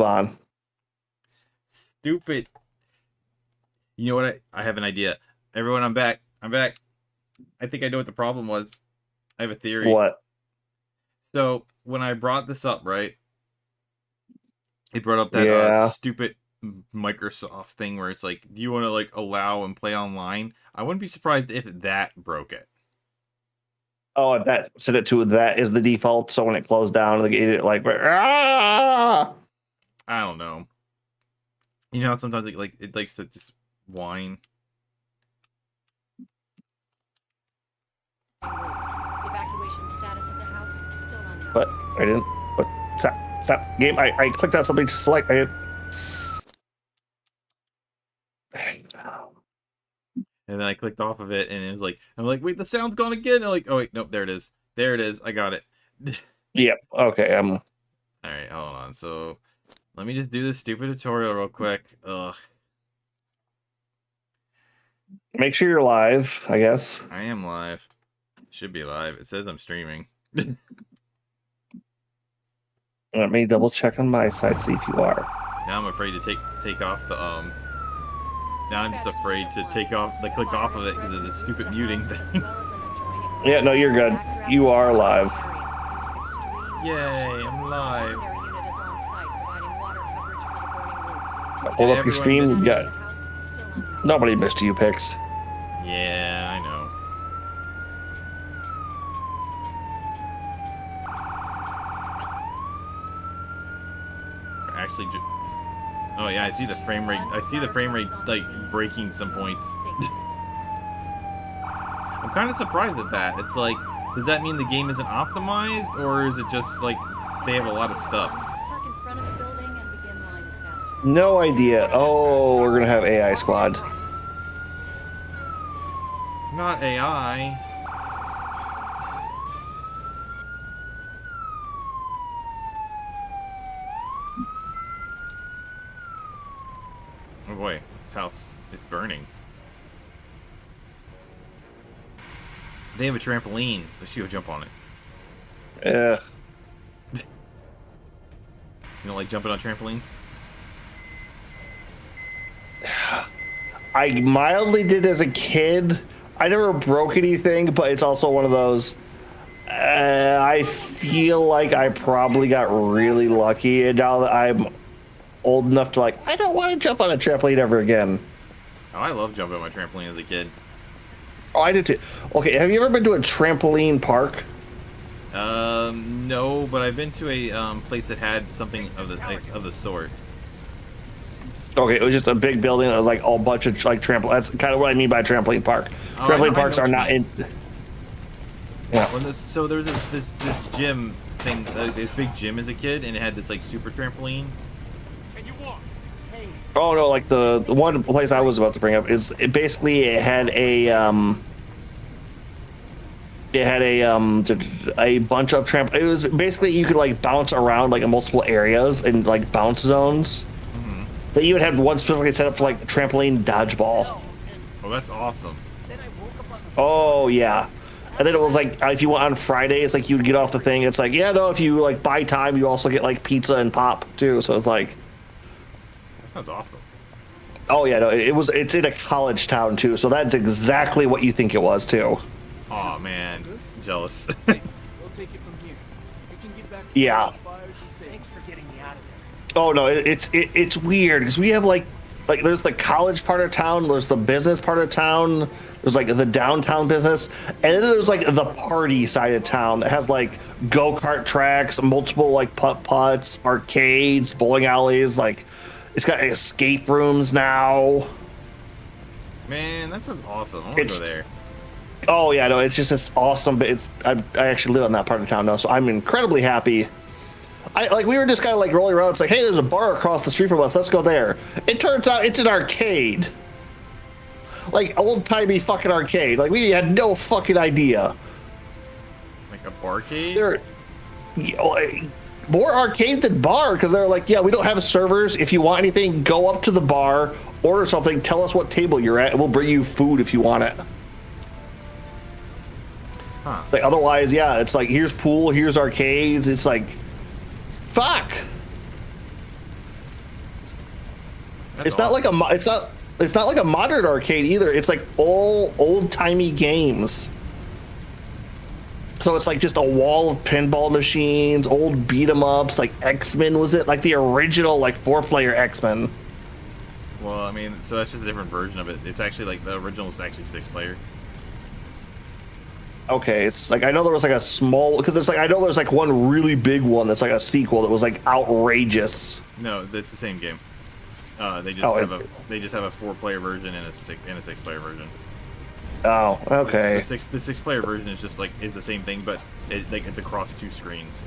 on. Stupid. You know what? I have an idea. Everyone, I'm back. I'm back. I think I know what the problem was. I have a theory. What? So when I brought this up, right? It brought up that stupid Microsoft thing where it's like, do you want to like allow and play online? I wouldn't be surprised if that broke it. Oh, that set it to that is the default. So when it closed down, it like ah! I don't know. You know, sometimes it likes to just whine. Evacuation status of the house is still unknown. But I didn't. But stop game. I clicked on something to select. And then I clicked off of it, and it was like, I'm like, wait, the sound's gone again. And I'm like, oh wait, nope, there it is. There it is. I got it. Yep. Okay. All right, hold on. So let me just do this stupid tutorial real quick. Ugh. Make sure you're live. I guess I am live. Should be live. It says I'm streaming. Let me double check on my side, see if you are. Now I'm afraid to take off the Now I'm just afraid to take off click off of it because of the stupid muting thing. Yeah, no, you're good. You are live. Yay, I'm live. Hold up your stream. You got nobody missed you, Pix. Yeah, I know. Actually, oh yeah, I see the frame rate. I see the frame rate like breaking some points. I'm kind of surprised at that. It's like, does that mean the game isn't optimized, or is it just like they have a lot of stuff? No idea. Oh, we're gonna have AI squad. Not AI. Oh boy, this house is burning. They have a trampoline. Let's go jump on it. Yeah. You don't like jumping on trampolines? I mildly did as a kid. I never broke anything, but it's also one of those. I feel like I probably got really lucky, and now that I'm old enough to like, I don't want to jump on a trampoline ever again. Oh, I love jumping on my trampoline as a kid. Oh, I did too. Okay, have you ever been to a trampoline park? No, but I've been to a place that had something of the sort. Okay, it was just a big building that was like a bunch of like trampoline. That's kind of what I mean by trampoline park. Oh, Trampoline parks are not in. Yeah. So there was this gym thing, this big gym as a kid, and it had this like super trampoline. Oh no, like the one place I was about to bring up is it had a bunch of tramp. It was basically you could like bounce around like in multiple areas and like bounce zones. Mm-hmm. They even had one specifically set up for like trampoline dodgeball. Oh, that's awesome. Oh yeah. And then it was like if you went on Fridays, like you'd get off the thing. It's like, yeah, no, if you like buy time, you also get like pizza and pop too. So it's like, that sounds awesome. Oh yeah, no, it's in a college town too. So that's exactly what you think it was too. Oh man, jealous. We'll take it from here. We can get back to yeah. Thanks for getting me out of there. Oh no, it's weird because we have like there's the college part of town, there's the business part of town, there's like the downtown business, and then there's like the party side of town that has like go-kart tracks, multiple like putt-putts, arcades, bowling alleys, like it's got escape rooms now. Man, that sounds awesome. I want to go there. Oh yeah, no, it's just awesome. But I actually live on that part of town now, so I'm incredibly happy. We were just kind of like rolling around. It's like, hey, there's a bar across the street from us. Let's go there. It turns out it's an arcade, like old timey fucking arcade. Like we had no fucking idea. Like a barcade. They're more arcade than bar because they're like, yeah, we don't have servers. If you want anything, go up to the bar, order something, tell us what table you're at, and we'll bring you food if you want it. Huh. It's like otherwise, yeah, it's like here's pool, here's arcades. It's like, fuck. That's It's not like it's not like a modern arcade either. It's like all old-timey games. So it's like just a wall of pinball machines, old beat 'em ups, like X-Men was it? Like the original like 4-player X-Men. Well, I mean, so that's just a different version of it. It's actually like the original is actually 6-player. Okay, it's like I know there was like a small because it's like I know there's like one really big one that's like a sequel that was like outrageous. No, it's the same game. They just have a 4-player version and a 6-player version. Oh, okay. The 6-player version is just like is the same thing, but it's across 2 screens.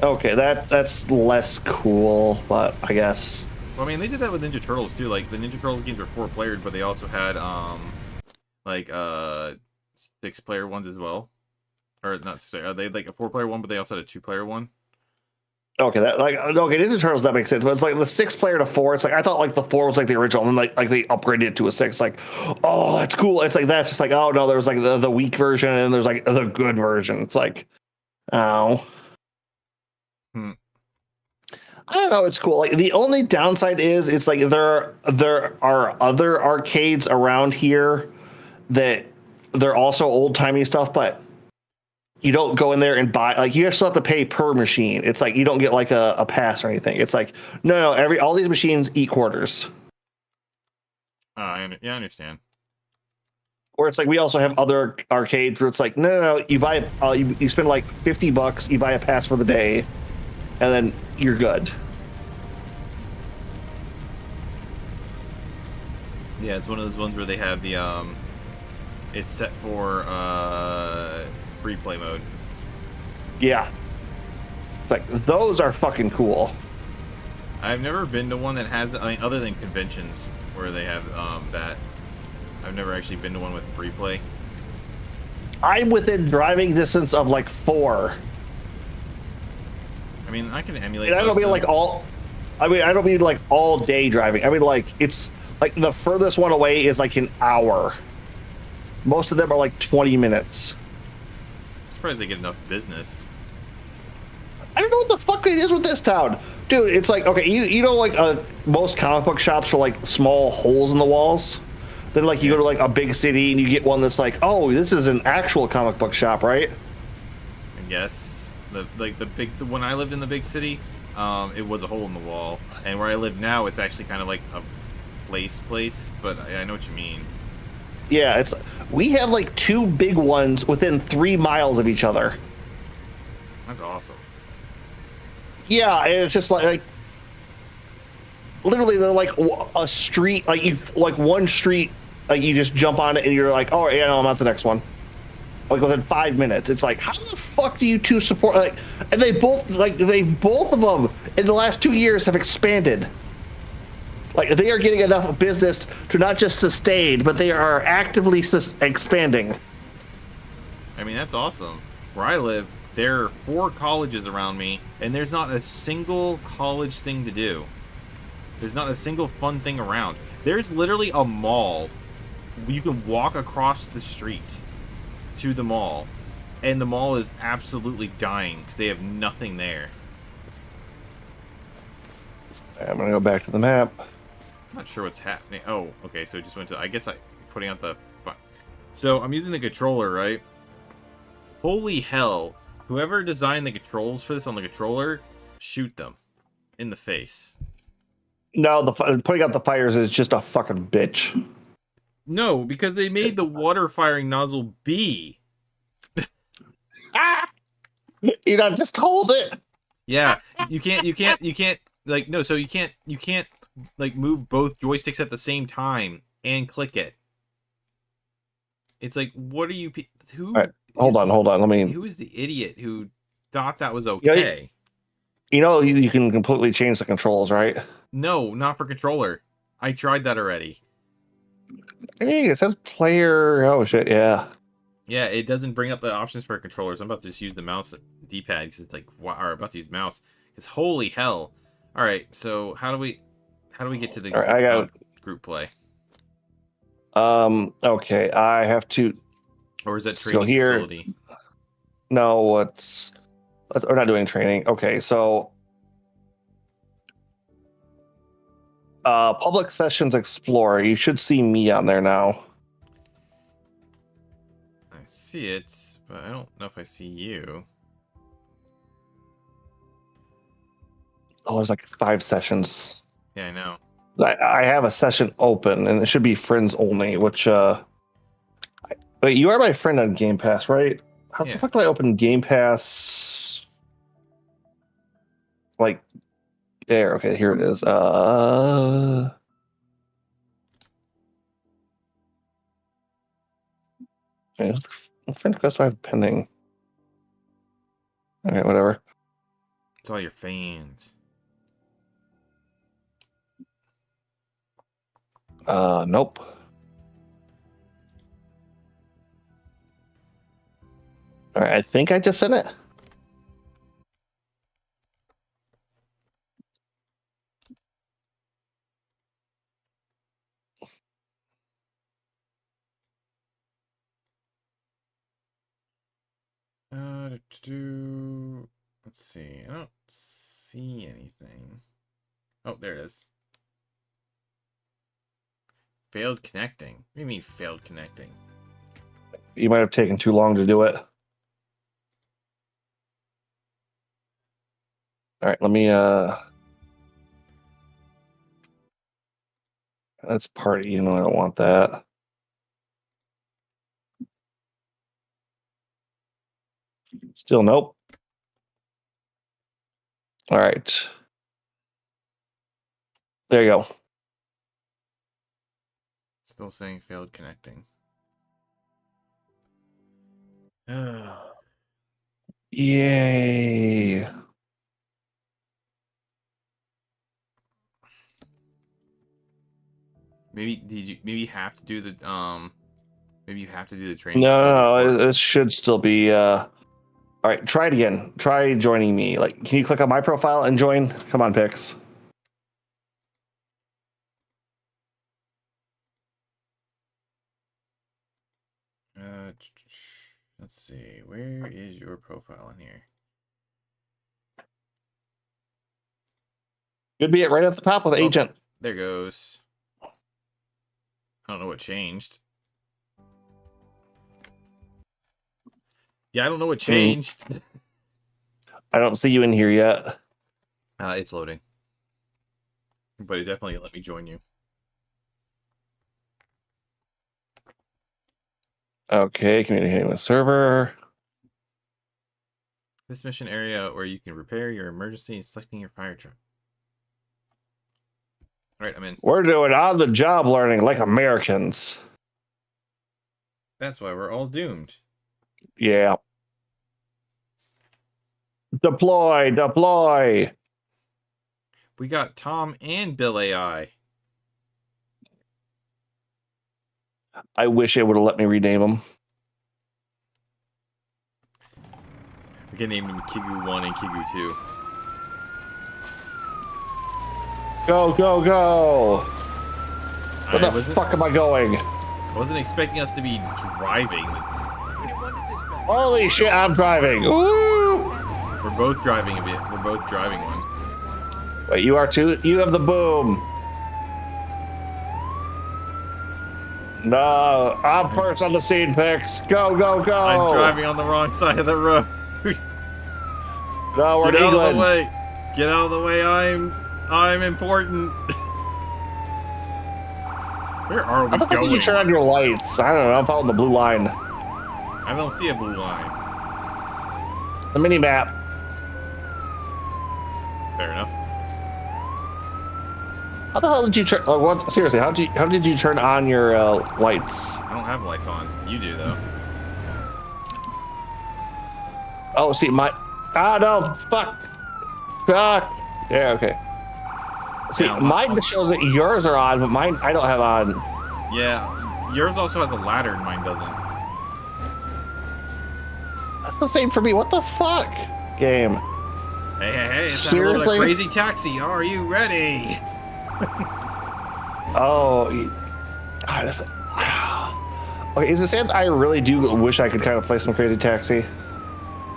Okay, that's less cool, but I guess. Well, I mean, they did that with Ninja Turtles too. Like the Ninja Turtles games were 4-player, but they also had like 6-player ones as well, or not 6 player. They had like a 4-player one, but they also had a 2-player one. Okay, Ninja Turtles that makes sense, but it's like the 6-player to 4. It's like I thought like the 4 was like the original, and like they upgraded it to a 6. Like, oh, that's cool. It's like that's just like oh no, there was like the weak version, and there's like the good version. It's like, oh. I don't know. It's cool. Like the only downside is it's like there are other arcades around here that they're also old timey stuff, but you don't go in there and buy. Like you still have to pay per machine. It's like you don't get like a pass or anything. It's like no. All these machines eat quarters. Yeah, I understand. Or it's like we also have other arcades where it's like no. You buy you spend like $50. You buy a pass for the day. And then you're good. Yeah, it's one of those ones where they have the it's set for free play mode. Yeah. It's like those are fucking cool. I've never been to one that has, I mean, other than conventions where they have that. I've never actually been to one with free play. I'm within driving distance of like 4. I mean, I can emulate. And I don't mean like all. I mean, I don't mean like all day driving. I mean like it's like the furthest one away is like an hour. Most of them are like 20 minutes. I'm surprised they get enough business. I don't know what the fuck it is with this town, dude. It's like okay, you know like most comic book shops are like small holes in the walls. Then like you go to like a big city and you get one that's like, oh, this is an actual comic book shop, right? I guess. When I lived in the big city, it was a hole in the wall, and where I live now, it's actually kind of like a place. But I know what you mean. Yeah, we have like 2 big ones within 3 miles of each other. That's awesome. Yeah, and it's just like literally they're like a street, like you like one street, like you just jump on it and you're like, oh yeah, no, I'm at the next one. Like within 5 minutes, it's like, how the fuck do you two support? Like, and they both of them in the last 2 years have expanded. Like they are getting enough business to not just sustain, but they are actively expanding. I mean, that's awesome. Where I live, there are 4 colleges around me, and there's not a single college thing to do. There's not a single fun thing around. There's literally a mall. You can walk across the street to the mall, and the mall is absolutely dying because they have nothing there. I'm gonna go back to the map. I'm not sure what's happening. Oh, okay, so it just went to, I guess putting out the, so I'm using the controller, right? Holy hell, whoever designed the controls for this on the controller, shoot them in the face. No, putting out the fires is just a fucking bitch. No, because they made the water firing nozzle B. You not just hold it. Yeah, you can't like no, so you can't like move both joysticks at the same time and click it. It's like, what are you? Who? Right, hold on. Who is the idiot who thought that was okay? You know, you can completely change the controls, right? No, not for controller. I tried that already. Hey, it says player. Oh shit, yeah. Yeah, it doesn't bring up the options for controllers. I'm about to just use the mouse D-pad because it's like, wow, or about to use mouse. Because holy hell! All right, so how do we get to the I got group play? Okay, I have to. Or is that Still training here. facility? No, we're not doing training. Okay, so Public Sessions Explorer. You should see me on there now. I see it, but I don't know if I see you. Oh, there's like 5 sessions. Yeah, I know. I have a session open, and it should be friends only. Which wait, you are my friend on Game Pass, right? How the fuck do I open Game Pass? Like there. Okay, here it is. I'm friend request I have pending. Okay, whatever. It's all your fans. Nope. All right, I think I just sent it. Let's see. I don't see anything. Oh, there it is. Failed connecting. What do you mean failed connecting? You might have taken too long to do it. All right, let me that's party, you know I don't want that. Still nope. All right. There you go. Still saying failed connecting. Yay. Maybe you have to do the maybe you have to do the training. No, it should still be all right, try it again. Try joining me. Like, can you click on my profile and join? Come on, Pix. Let's see. Where is your profile in here? Could be it right at the top with agent. There goes. I don't know what changed. Yeah, I don't know what changed. I don't see you in here yet. It's loading. But it definitely let me join you. Okay, communicating with server. This mission area where you can repair your emergency and selecting your fire truck. All right, I'm in. We're doing on-the-job learning like Americans. That's why we're all doomed. Yeah. Deploy. We got Tom and Bill AI. I wish it would have let me rename them. We can name them Kigu 1 and Kigu 2. Go. Where the fuck am I going? I wasn't expecting us to be driving. Holy shit, I'm driving. Woo! We're both driving a bit. We're both driving one. Wait, you are too? You have the boom. No, I'm first on the scene, Pix. Go. I'm driving on the wrong side of the road. No, we're in England. Get out of the way. Get out of the way. I'm important. Where are we How the fuck going? did you turn on your lights? I don't know. I'm following the blue line. I don't see a blue line. The mini map. Fair enough. How the hell did you turn? What? Seriously, how did you turn on your lights? I don't have lights on. You do though. Oh, see my. Ah no! Fuck! Yeah, okay. See, Now, mine shows that yours are on, but mine I don't have on. Yeah, yours also has a ladder, and mine doesn't. That's the same for me. What the fuck? Game. Hey! It's a little bit crazy taxi. Are you ready? Oh. Okay, is it sad? I really do wish I could kind of play some Crazy Taxi.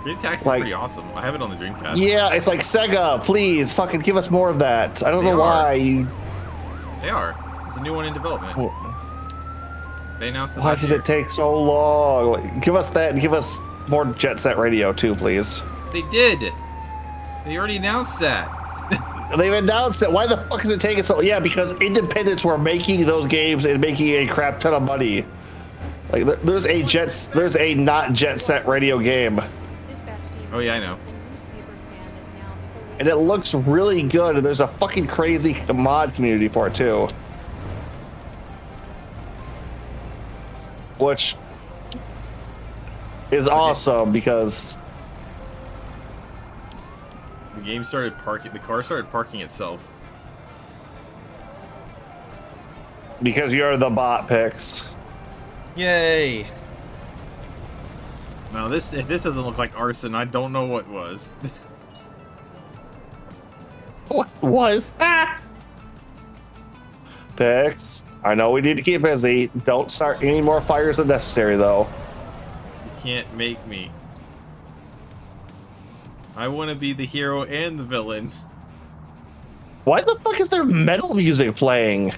Crazy Taxi is pretty awesome. I have it on the Dreamcast. Yeah, it's like Sega. Please, fucking give us more of that. I don't know why you. They are. There's a new one in development. They announced it Why last did year. it take so long? Like, give us that and give us more Jet Set Radio too, please. They did. They already announced that. They've announced it. Why the fuck is it taking so? Yeah, because independents were making those games and making a crap ton of money. Like there's a not Jet Set Radio game, Dispatch team. Oh yeah, I know. The newspaper stand is now fully. and it looks really good. And there's a fucking crazy mod community for it too, which is awesome because The game started parking. The car started parking itself. you're the bot picks. Yay! Now if this doesn't look like arson, I don't know what was. What was? Ah! Picks. I know we need to keep busy. Don't start any more fires than necessary, though. You can't make me. I want to be the hero and the villain. Why the fuck is there metal music playing?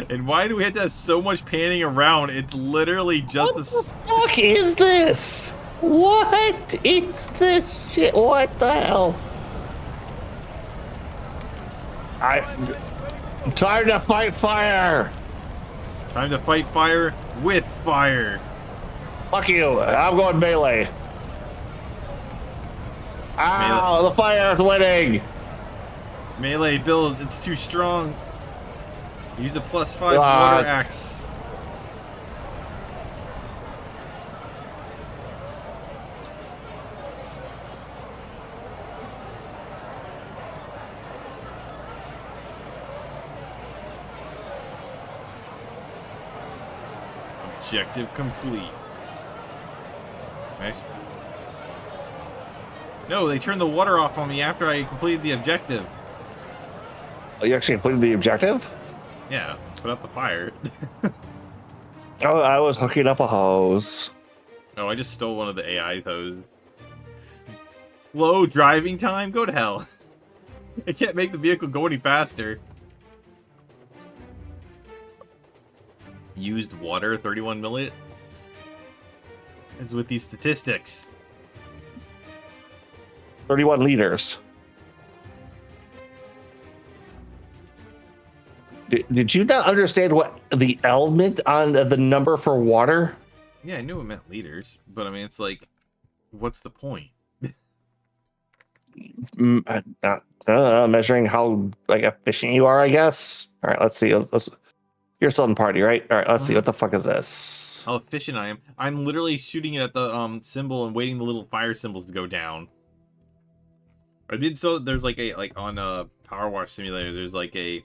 And why do we have to have so much panning around? It's literally just What the fuck is this? What is this shit? What the hell? I'm tired to fight fire. time to fight fire with fire. Fuck you. I'm going melee. Ow, the fire is winning. Melee build, it's too strong. Use a +5 water axe. Objective complete. Nice. No, they turned the water off on me after I completed the objective. Oh, you actually completed the objective? Yeah, put out the fire. Oh, I was hooking up a hose. Oh, I just stole one of the AI hoses. Slow driving time? Go to hell. I can't make the vehicle go any faster. Used water, 31 millit. As with these statistics. 31 liters. Did you not understand what the element on the number for water? Yeah, I knew it meant liters, but I mean, it's like, what's the point? Measuring how like efficient you are, I guess. All right, let's see. You're still in party, right? All right, let's see. What the fuck is this? How efficient I am. I'm literally shooting it at the symbol and waiting the little fire symbols to go down. I did so. There's like on a Power Wash Simulator. There's like a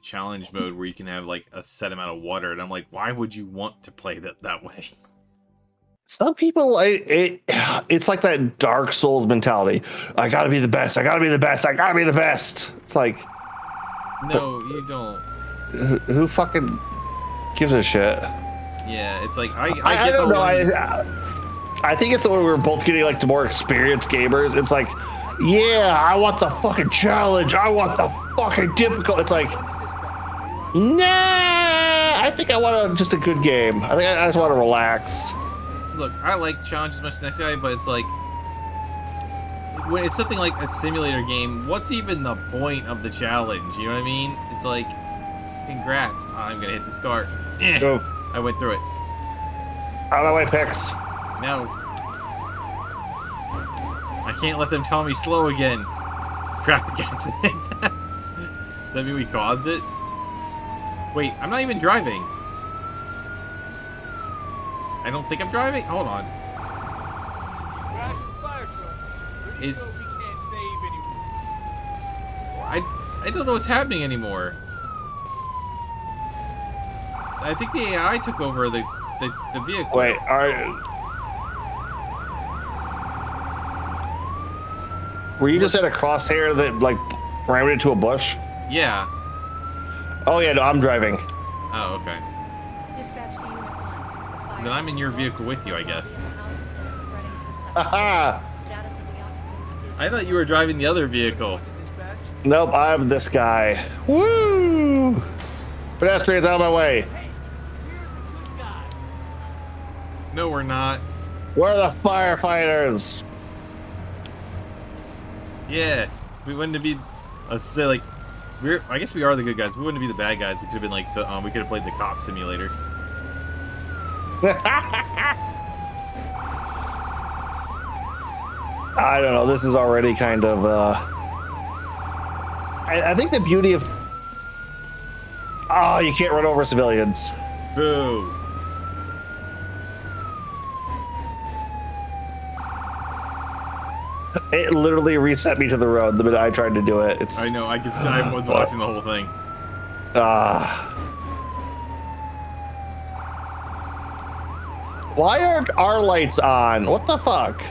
challenge mode where you can have like a set amount of water, and I'm like, why would you want to play that way? Some people, it's like that Dark Souls mentality. I gotta be the best. I gotta be the best. I gotta be the best. It's like, No, you don't. who fucking gives a shit? Yeah, it's like I I get don't the know. I think it's the way we're both getting like to more experienced gamers. It's like, yeah, I want the fucking challenge. I want the fucking difficult. It's like, nah, I think I want just a good game. I think I just want to relax. Look, I like challenge as much as next guy, but it's like when it's something like a simulator game, what's even the point of the challenge? You know what I mean? It's like, congrats, I'm gonna hit this car. Go. I went through it. Out of the way, picks. No. I can't let them tell me slow again. Traffic accident. Does that mean we caused it? Wait, I'm not even driving. I don't think I'm driving. Hold on. Crash this fire truck. Pretty Is- sure we can't save anyone. I don't know what's happening anymore. I think the AI took over the vehicle. Wait, were you just at a crosshair that like rammed into a bush? Yeah. Oh yeah, no, I'm driving. Oh, okay. Dispatch to Unit 1. Fire Then I'm in is your vehicle with you, I guess. in the house and is spreading to the second Haha. floor. Status of the occupants is I thought you were driving the other vehicle. Nope, I'm this guy. Woo! Pedestrians out of my way. No, we're not. Where are the firefighters? Yeah, we wouldn't be. Let's say like, I guess we are the good guys. We wouldn't be the bad guys. We could have been like the. We could have played the cop simulator. I don't know. This is already kind of. I think the beauty of. Oh, you can't run over civilians. Boo. It literally reset me to the road the minute I tried to do it. It's. I know. I could. I was watching the whole thing. Why aren't our lights on? What the fuck?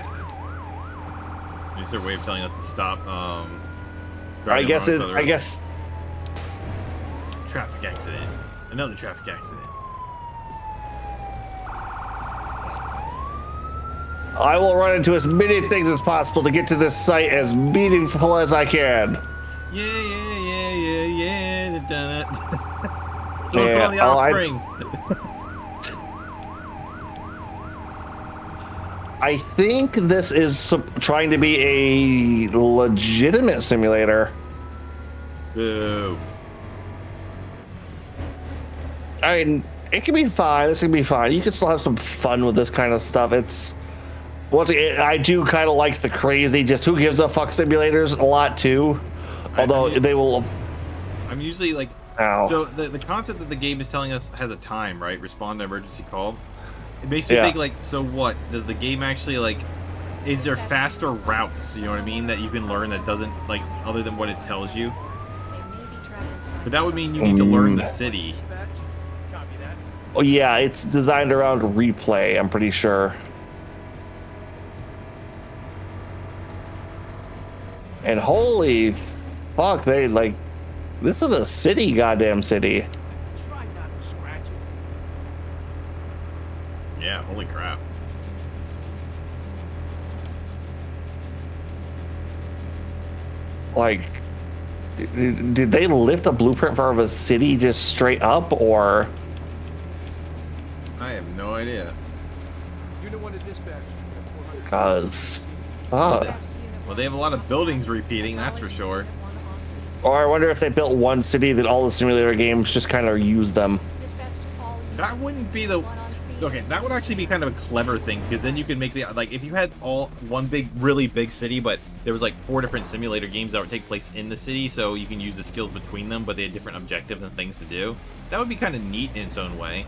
Is there a way of telling us to stop? I guess it. driving on the I road? guess. Traffic accident. Another traffic accident. I will run into as many things as possible to get to this site as meaningful as I can. Yeah. Done it. Don't put Yeah, on the oh, offspring. I think this is trying to be a legitimate simulator. Boo. I mean, it can be fine. This can be fine. You can still have some fun with this kind of stuff. It's once again, I do kind of like the crazy, just who gives a fuck simulators a lot too. Although they will. I'm usually like. Ow. So the concept that the game is telling us has a time, right? Respond to emergency call. It makes me think like, so what does the game actually like? Is there faster routes? You know what I mean? That you can learn that doesn't like other than what it tells you. But that would mean you need to learn the city. Oh yeah, it's designed around replay. I'm pretty sure. And holy fuck, they like. This is a city, goddamn city. Try not to scratch it. Yeah, holy crap. Like, did they lift a blueprint for a city just straight up, or? I have no idea. Unit 1 to dispatch. Cause, Well, they have a lot of buildings repeating, that's for sure. or I wonder if they built one city that all the simulator games just kind of use them. That wouldn't be the. Okay, that would actually be kind of a clever thing because then you could make the like if you had all one big, really big city, but there was like 4 different simulator games that would take place in the city, so you can use the skills between them, but they had different objectives and things to do. That would be kind of neat in its own way.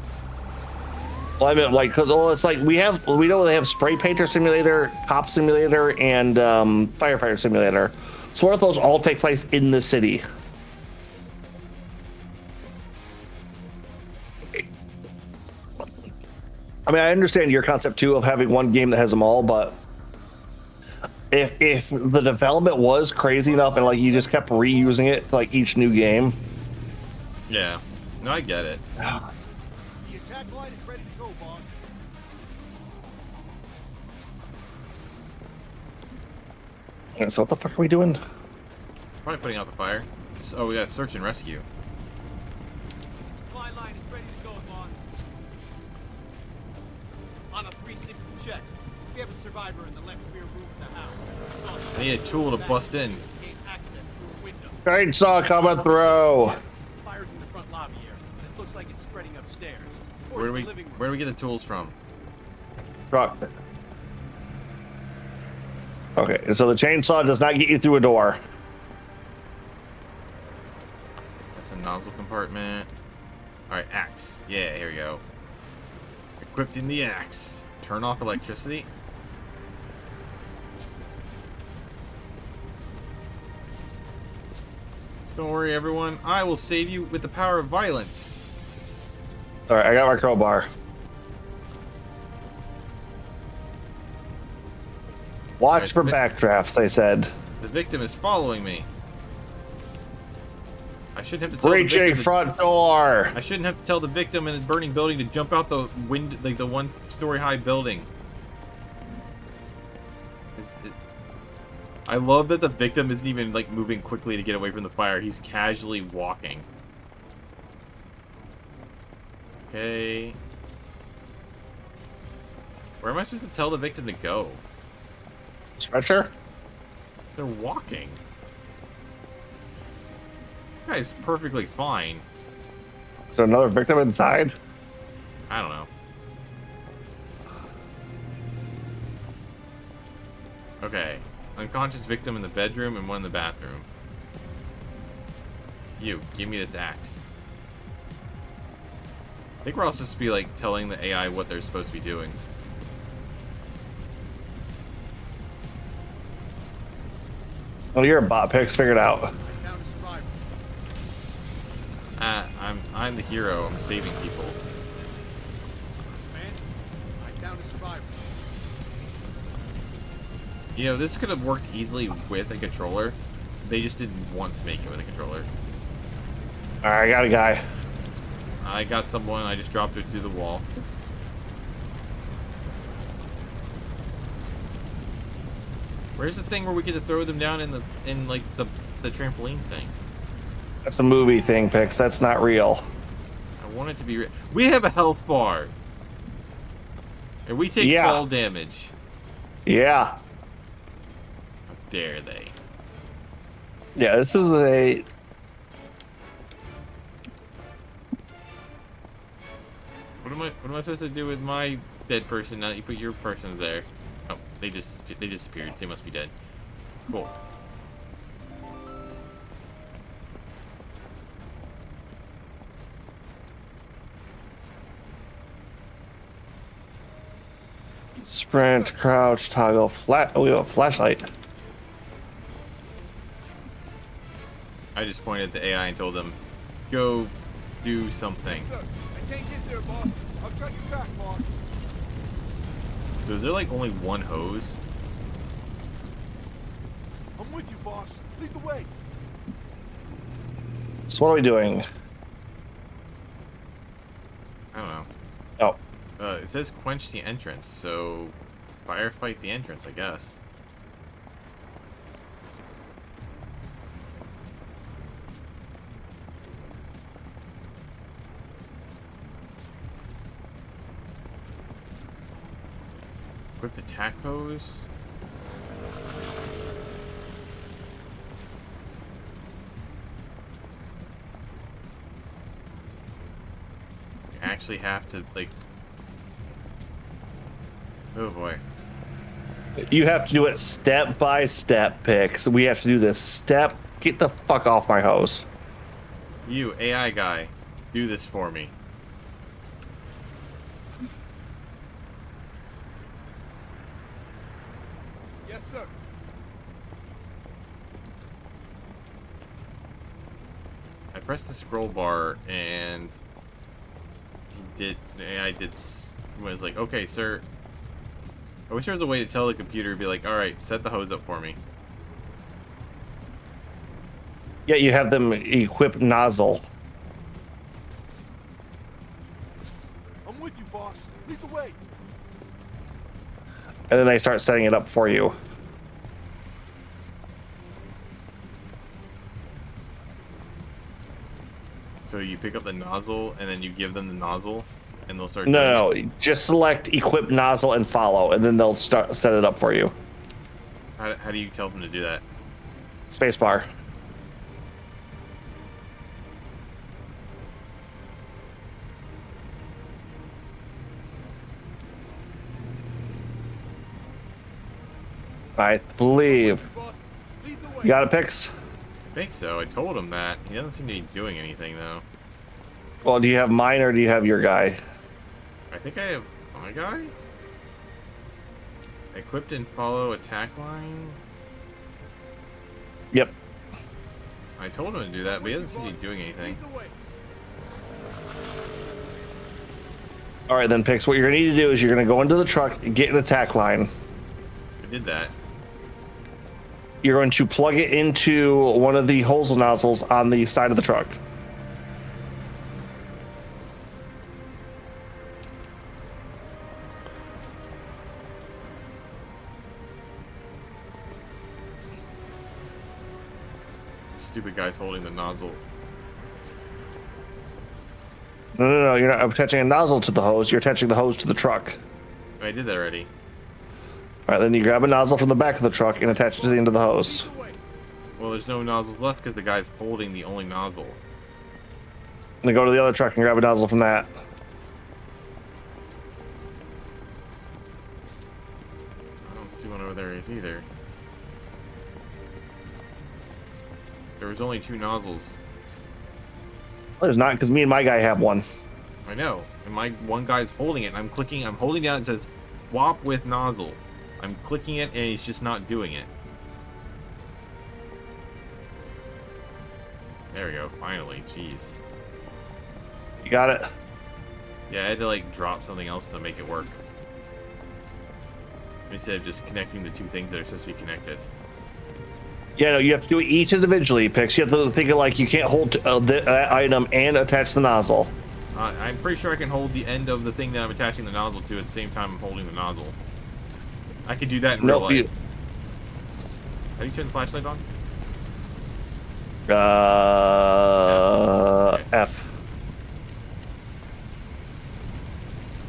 Well, I mean, like, because it's like we know they have spray painter simulator, cop simulator, and firefighter simulator. So what if those all take place in the city? I mean, I understand your concept too of having one game that has them all, but if the development was crazy enough and like you just kept reusing it for, like each new game. Yeah, no, I get it. The attack line is ready to go, boss. So what the fuck are we doing? Probably putting out the fire. Oh, we got search and rescue. Supply line is ready to go, boss. On a 360 check. We have a survivor in the left rear room of the house. I need a tool to bust in. Gain access through a window. Chainsaw coming through. Fire's in the front lobby here. It looks like it's spreading upstairs. Where do Towards the living room. we get the tools from? Truck. Okay, so the chainsaw does not get you through a door. That's a nozzle compartment. All right, axe. Yeah, here we go. Equipped in the axe. Turn off electricity. Don't worry, everyone. I will save you with the power of violence. All right, I got my crowbar. Watch for backdrafts, they said. The victim is following me. I shouldn't have to tell the Breaching victim. front door. I shouldn't have to tell the victim in his burning building to jump out the window, like the 1-story high building. I love that the victim isn't even like moving quickly to get away from the fire. He's casually walking. Okay. Where am I supposed to tell the victim to go? Stretcher? They're walking. That guy's perfectly fine. Is there another victim inside? I don't know. Okay. Unconscious victim in the bedroom and one in the bathroom. You, give me this axe. I think we're also supposed to be like telling the AI what they're supposed to be doing. Oh, you're a bot, Pix. Figure it out. I found a survivor. I'm the hero. I'm saving people. Man, I found a survivor. You know, this could have worked easily with a controller. They just didn't want to make it with a controller. All right, I got a guy. I got someone. I just dropped it through the wall. Where's the thing where we get to throw them down in like the trampoline thing? That's a movie thing, Pix. That's not real. I want it to be. We have a health bar, and we take fall damage. Yeah. How dare they? Yeah, this is a. What am I supposed to do with my dead person now that you put your persons there? Oh, they disappeared. They must be dead. Cool. Sprint, crouch, toggle, flat. Oh, we have a flashlight. I just pointed at the AI and told them, go do something. Sir, I can't get there, boss. I've got your back, boss. So is there like only one hose? I'm with you, boss. Lead the way. So what are we doing? I don't know. Oh, It says quench the entrance, so firefight the entrance, I guess. Equip the tack hose. You actually have to, like... Oh boy. you have to do it step by step, Pix. We have to do this step. Get the fuck off my hose. You, AI guy, do this for me. Yes, sir. I pressed the scroll bar and the AI was like, okay, sir. I wish there was a way to tell the computer to be like, all right, set the hose up for me. Yeah, you have them equip nozzle. I'm with you, boss. Lead the way. And then they start setting it up for you. So you pick up the nozzle and then you give them the nozzle and they'll start doing No, it? no, just select equip nozzle and follow, and then they'll start set it up for you. How do you tell them to do that? Spacebar. I believe. Boss, lead the way. You got it, Pix? I think so. I told him that. He doesn't seem to be doing anything though. Well, do you have mine or do you have your guy? I think I have my guy? Equipped and follow attack line? Yep. I told him to do that, but he doesn't seem to be doing anything. Lead the way. All right, then, Pix. What you're gonna need to do is you're gonna go into the truck and get an attack line. I did that. You're going to plug it into one of the hose nozzles on the side of the truck. Stupid guy's holding the nozzle. No, you're not attaching a nozzle to the hose. You're attaching the hose to the truck. I did that already. All right, then you grab a nozzle from the back of the truck and attach it to the end of the hose. Well, there's no nozzles left because the guy's holding the only nozzle. And then go to the other truck and grab a nozzle from that. I don't see one over there is either. There was only 2 nozzles. Well, there's not, because me and my guy have one. I know. And my one guy's holding it, and I'm holding down, it says swap with nozzle. I'm clicking it, and he's just not doing it. There we go, finally. Jeez. You got it? Yeah, I had to like drop something else to make it work. Instead of just connecting the 2 things that are supposed to be connected. Yeah, no, you have to do it each individually, Pix. You have to think of like you can't hold the item and attach the nozzle. I'm pretty sure I can hold the end of the thing that I'm attaching the nozzle to at the same time I'm holding the nozzle. I could do that in real life. How do you turn the flashlight on? Okay. F.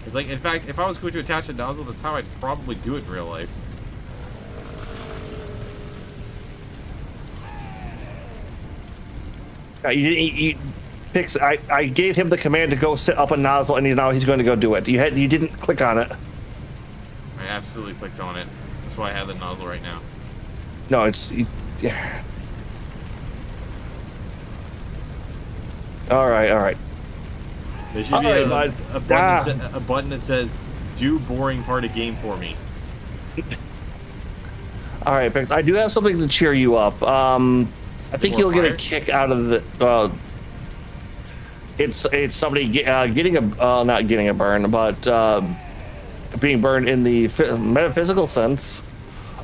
It's like, in fact, if I was going to attach a nozzle, that's how I'd probably do it in real life. Pix, I gave him the command to go set up a nozzle, and he's going to go do it. You didn't click on it. I absolutely clicked on it. That's why I have the nozzle right now. No, it's. Yeah. All right. There should be a button that says, do boring part of game for me. All right, Pix, I do have something to cheer you up. I think you'll get a kick out of the. It's somebody getting a not getting a burn, but being burned in the metaphysical sense.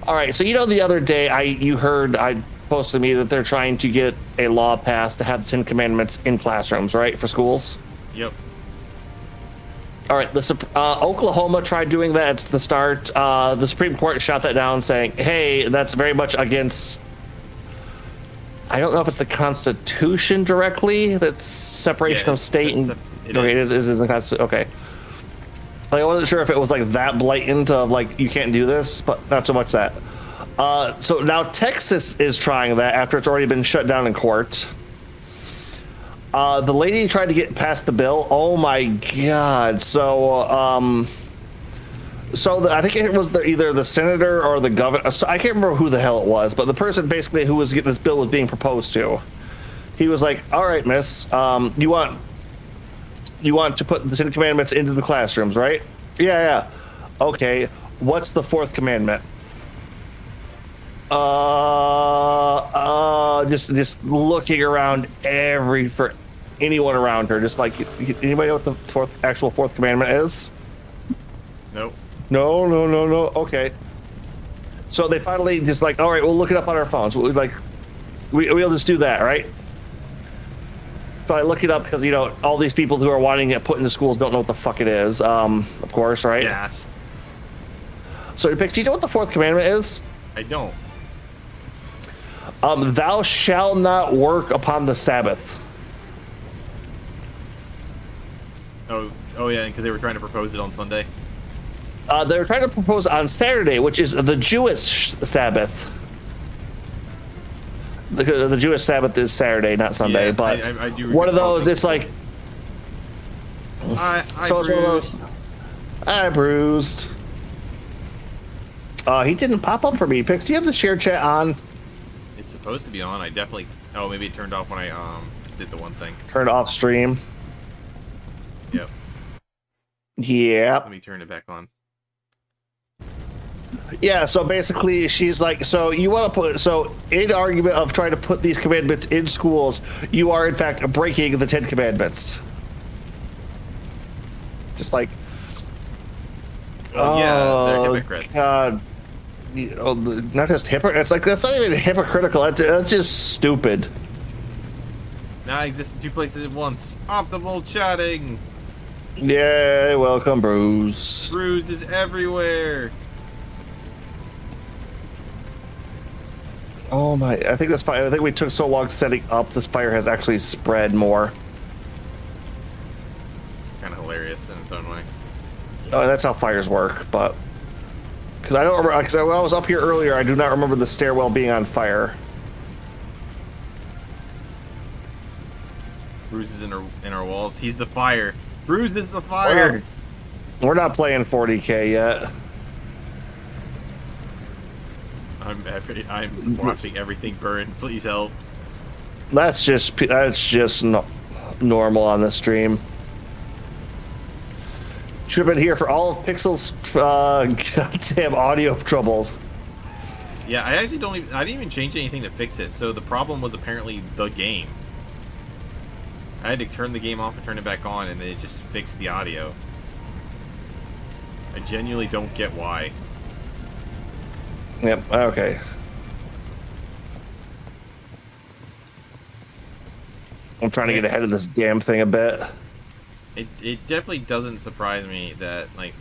All right, so the other day I posted to me that they're trying to get a law passed to have the 10 Commandments in classrooms, right, for schools. Yep. All right, Oklahoma tried doing that at the start. The Supreme Court shot that down, saying, "Hey, that's very much against." I don't know if it's the Constitution directly. That's separation of state and. Okay, it is in the Constitution. Okay. I wasn't sure if it was like that blatant of like you can't do this, but not so much that. So now Texas is trying that after it's already been shut down in court. The lady tried to get past the bill. Oh my god! So I think it was either the senator or the governor. So I can't remember who the hell it was, but the person basically who was this bill was being proposed to, he was like, "All right, miss, you want to put the 10 Commandments into the classrooms, right? Yeah. Okay. What's the 4th commandment? Just looking around for anyone around her, just like anybody know what the actual fourth commandment is? Nope. No. Okay. So they finally just like, all right, we'll look it up on our phones. We'll just do that, right? So I look it up because all these people who are wanting it put into schools don't know what the fuck it is. Of course, right? Yes. So, do you know what the 4th commandment is? I don't. Thou shalt not work upon the Sabbath. Oh yeah, because they were trying to propose it on Sunday. They were trying to propose on Saturday, which is the Jewish Sabbath. The Jewish Sabbath is Saturday, not Sunday. Yeah, but I do one of those, it's like. I so it's one of those. I bruised. He didn't pop up for me. Pix, do you have the share chat on? It's supposed to be on. I definitely. Oh, maybe it turned off when I did the one thing. Turned off stream. Yep. Yeah. Let me turn it back on. Yeah, so basically she's like, so you want to in argument of trying to put these commandments in schools, you are in fact breaking the 10 commandments. Just like, yeah, they're hypocrites. God. Not just hypocrite. It's like, that's not even hypocritical. That's just stupid. Now I exist in 2 places at once. Optimal chatting. Yay, welcome, Bruce. Bruised is everywhere. Oh my! I think this fire. I think we took so long setting up. This fire has actually spread more. its own way. Oh, that's how fires work, but because I don't remember. Because when I was up here earlier, I do not remember the stairwell being on fire. Bruises in our walls. He's the fire. Bruce is the fire. We're not playing 40K yet. I'm watching everything burn. Please help. That's just normal on the stream. Should have been here for all of Pixel's goddamn audio troubles. Yeah, I actually I didn't even change anything to fix it. So the problem was apparently the game. I had to turn the game off and turn it back on, and it just fixed the audio. I genuinely don't get why. Yep, okay. I'm trying to get ahead of this damn thing a bit. It definitely doesn't surprise me that like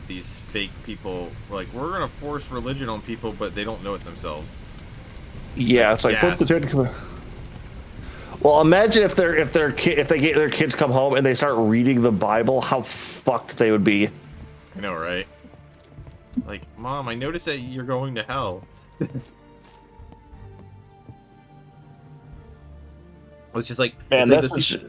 these fake people like we're gonna force religion on people, but they don't know it themselves. Yeah, it's like put the Ten. Well, imagine if they get their kids come home and they start reading the Bible, how fucked they would be. I know, right? Like, Mom, I noticed that you're going to hell. It's just like, man, it's like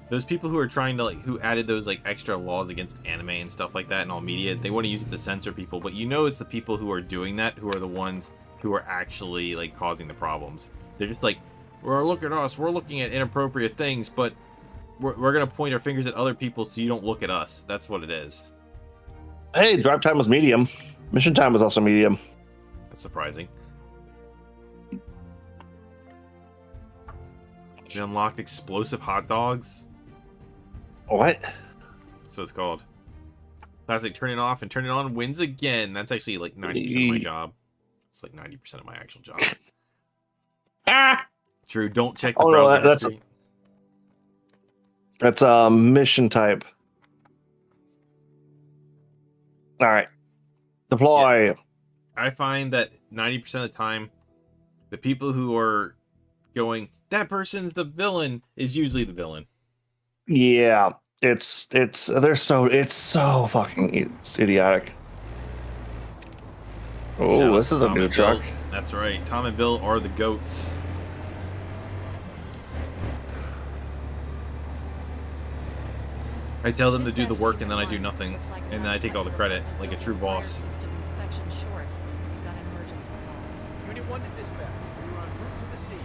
those people who are trying to who added those like extra laws against anime and stuff like that in all media. They want to use it to censor people, but you know it's the people who are doing that who are the ones who are actually like causing the problems. They're just like, well, look at us. We're looking at inappropriate things, but we're gonna point our fingers at other people so you don't look at us. That's what it is. Hey, drive time was medium. Mission time was also medium. That's surprising. They unlocked explosive hot dogs. What? That's what it's called. Classic, turn it off and turn it on wins again. That's actually like 90% of my job. It's like 90% of my actual job. Ah! True, don't check the browser history. That's a mission type. All right. Deploy. Yeah. I find that 90% of the time, the people who are going, that person's the villain, is usually the villain. Yeah, it's so fucking idiotic. Oh, this is a new truck. That's right. Tom and Bill are the goats. I tell them to do the work and then I do nothing, and then I take all the credit, like a true boss. Unit 1 to dispatch. You're en route to the scene.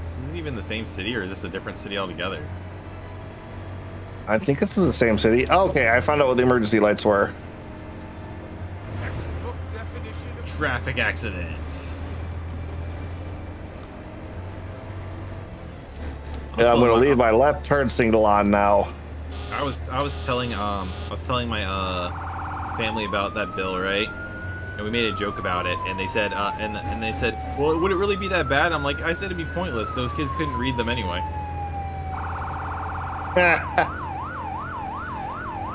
This isn't even the same city, or is this a different city altogether? I think this is the same city. Okay, I found out what the emergency lights were. Textbook definition of Traffic accident. Yeah, I'm gonna leave my left turn signal on now. I was telling my family about that bill, right? And we made a joke about it, and they said and they said, well, would it really be that bad? I'm like, I said it'd be pointless. Those kids couldn't read them anyway.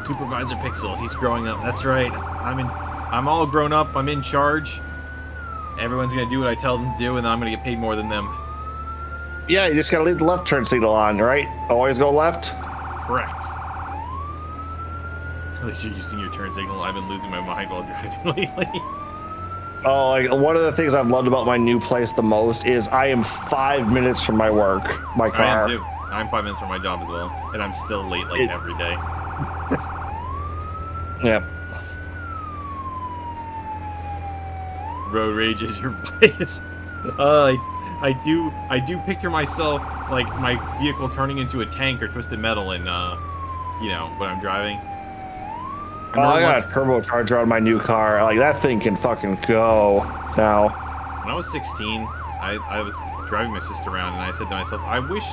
Supervisor Pixel, he's growing up. That's right. I'm all grown up. I'm in charge. Everyone's gonna do what I tell them to do, and I'm gonna get paid more than them. Yeah, you just gotta leave the left turn signal on, right? Always go left. Correct. At least you're using your turn signal. I've been losing my mind while driving lately. Oh, like one of the things I've loved about my new place the most is I am 5 minutes from my work, my car. I am too. I'm 5 minutes from my job as well, and I'm still late like every day. Yep. Road rage is your bias. I do picture myself like my vehicle turning into a tank or twisted metal, and you know, when I'm driving. Oh, I got a turbocharger on my new car. Like that thing can fucking go now. When I was 16, I was driving my sister around, and I said to myself, I wish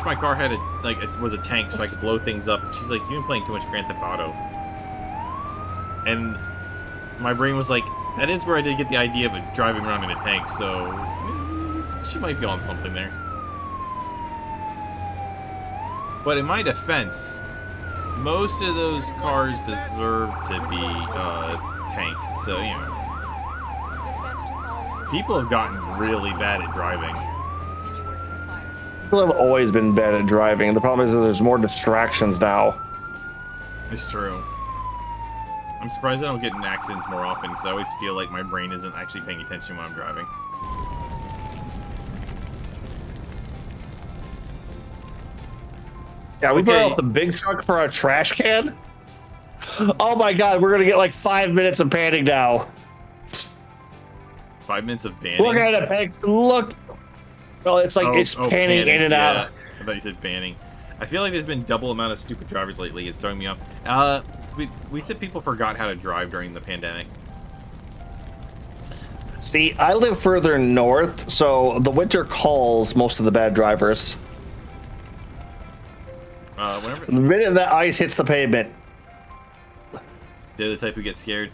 my car had was a tank so I could blow things up. And she's like, you've been playing too much Grand Theft Auto. And my brain was like, that is where I did get the idea of it driving around in a tank, so she might be on something there. But in my defense, most of those cars deserve to be tanked, so you know. People have gotten really bad at driving. People have always been bad at driving. The problem is that there's more distractions now. It's true. I'm surprised I don't get in accidents more often because I always feel like my brain isn't actually paying attention when I'm driving. Yeah, we Okay. brought out the big truck for our trash can. Oh my god, we're gonna get like 5 minutes of panning now. 5 minutes of banning. Look at it, Pegs. Look. Well, it's like it's panning in and out. I thought you said banning. I feel like there's been double amount of stupid drivers lately. It's throwing me off. We said people forgot how to drive during the pandemic. See, I live further north, so the winter calls most of the bad drivers. Whenever The minute that ice hits the pavement. they're the type who get scared.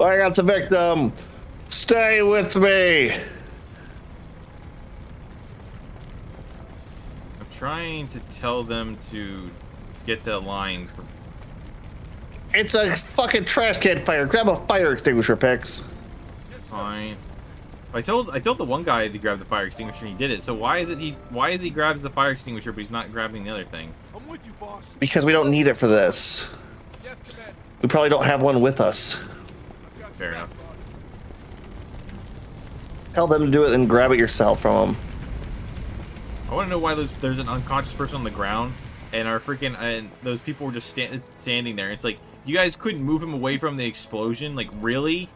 I got the victim. Stay with me. I'm trying to tell them to get the line. It's a fucking trash can fire. Grab a fire extinguisher, Pix. Fine. I told the one guy to grab the fire extinguisher and he did it. So why is he grabs the fire extinguisher but he's not grabbing the other thing? I'm with you, boss. Because we don't need it for this. Yes, Command. We probably don't have one with us. Fair enough. Tell them to do it and grab it yourself from them. I want to know why there's an unconscious person on the ground and those people were just standing there. It's like you guys couldn't move him away from the explosion. Like really?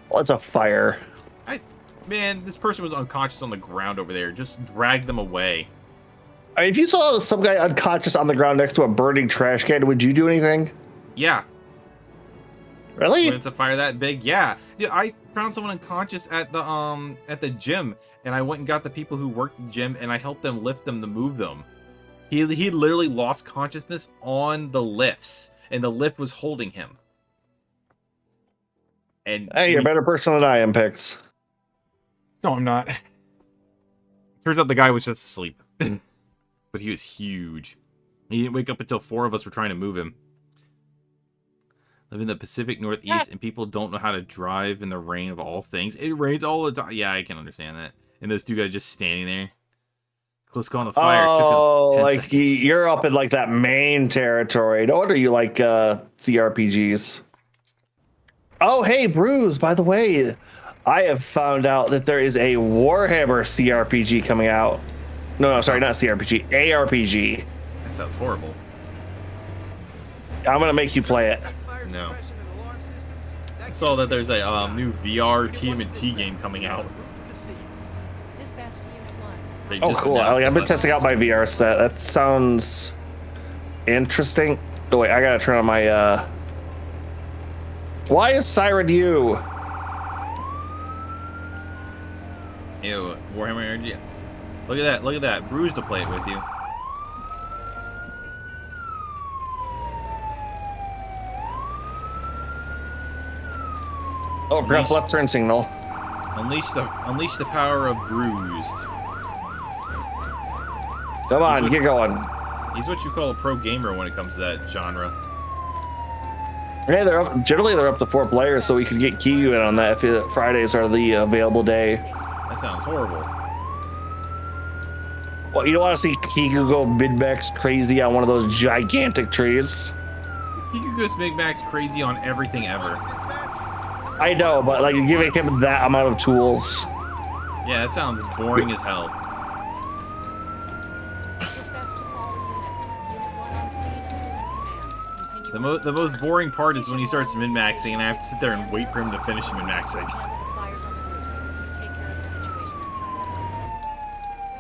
Well, it's a fire. Man, this person was unconscious on the ground over there. Just drag them away. I mean, if you saw some guy unconscious on the ground next to a burning trash can, would you do anything? Yeah. Really? When it's a fire that big, yeah. Dude, I found someone unconscious at the gym, and I went and got the people who worked the gym, and I helped them lift them to move them. He literally lost consciousness on the lifts, and the lift was holding him. And Hey, you're a better person than I am, Pix. No, I'm not. Turns out the guy was just asleep. But he was huge. He didn't wake up until 4 of us were trying to move him. Live in the Pacific Northeast, and people don't know how to drive in the rain of all things. It rains all the time. Yeah, I can understand that. And those two guys just standing there. Close call on the fire. Oh, Took 10 like seconds. you're up in like that main territory. No wonder you like CRPGs. Oh, hey, Bruce, by the way, I have found out that there is a Warhammer CRPG coming out. No, sorry, not CRPG, ARPG. That sounds horrible. I'm going to make you play it. No. I saw that there's a new VR TMNT game coming out. Dispatch to Unit 1. They Oh, just cool. announced I've it been last testing out my VR set. That sounds interesting. Oh, wait, I got to turn on my... Why is Siren you? Ew, Warhammer Energy. Look at that. Bruise to play it with you. Oh, press left turn signal. Unleash the power of Bruised. Come on, get going. He's what you call a pro gamer when it comes to that genre. Hey, generally they're up to 4 players, so we could get Kiyu in on that if Fridays are the available day. That sounds horrible. Well, you don't want to see Kiyu go mid-max crazy on one of those gigantic trees. He could go Big Max crazy on everything ever. I know, but like giving him that amount of tools. Yeah, that sounds boring as hell. Dispatch to all units. Unit 1 on scene, assuming command. Continue The most boring part is when he starts min-maxing and I have to sit there and wait for him to finish min-maxing. handle the fires on the roof. Take care of the situation inside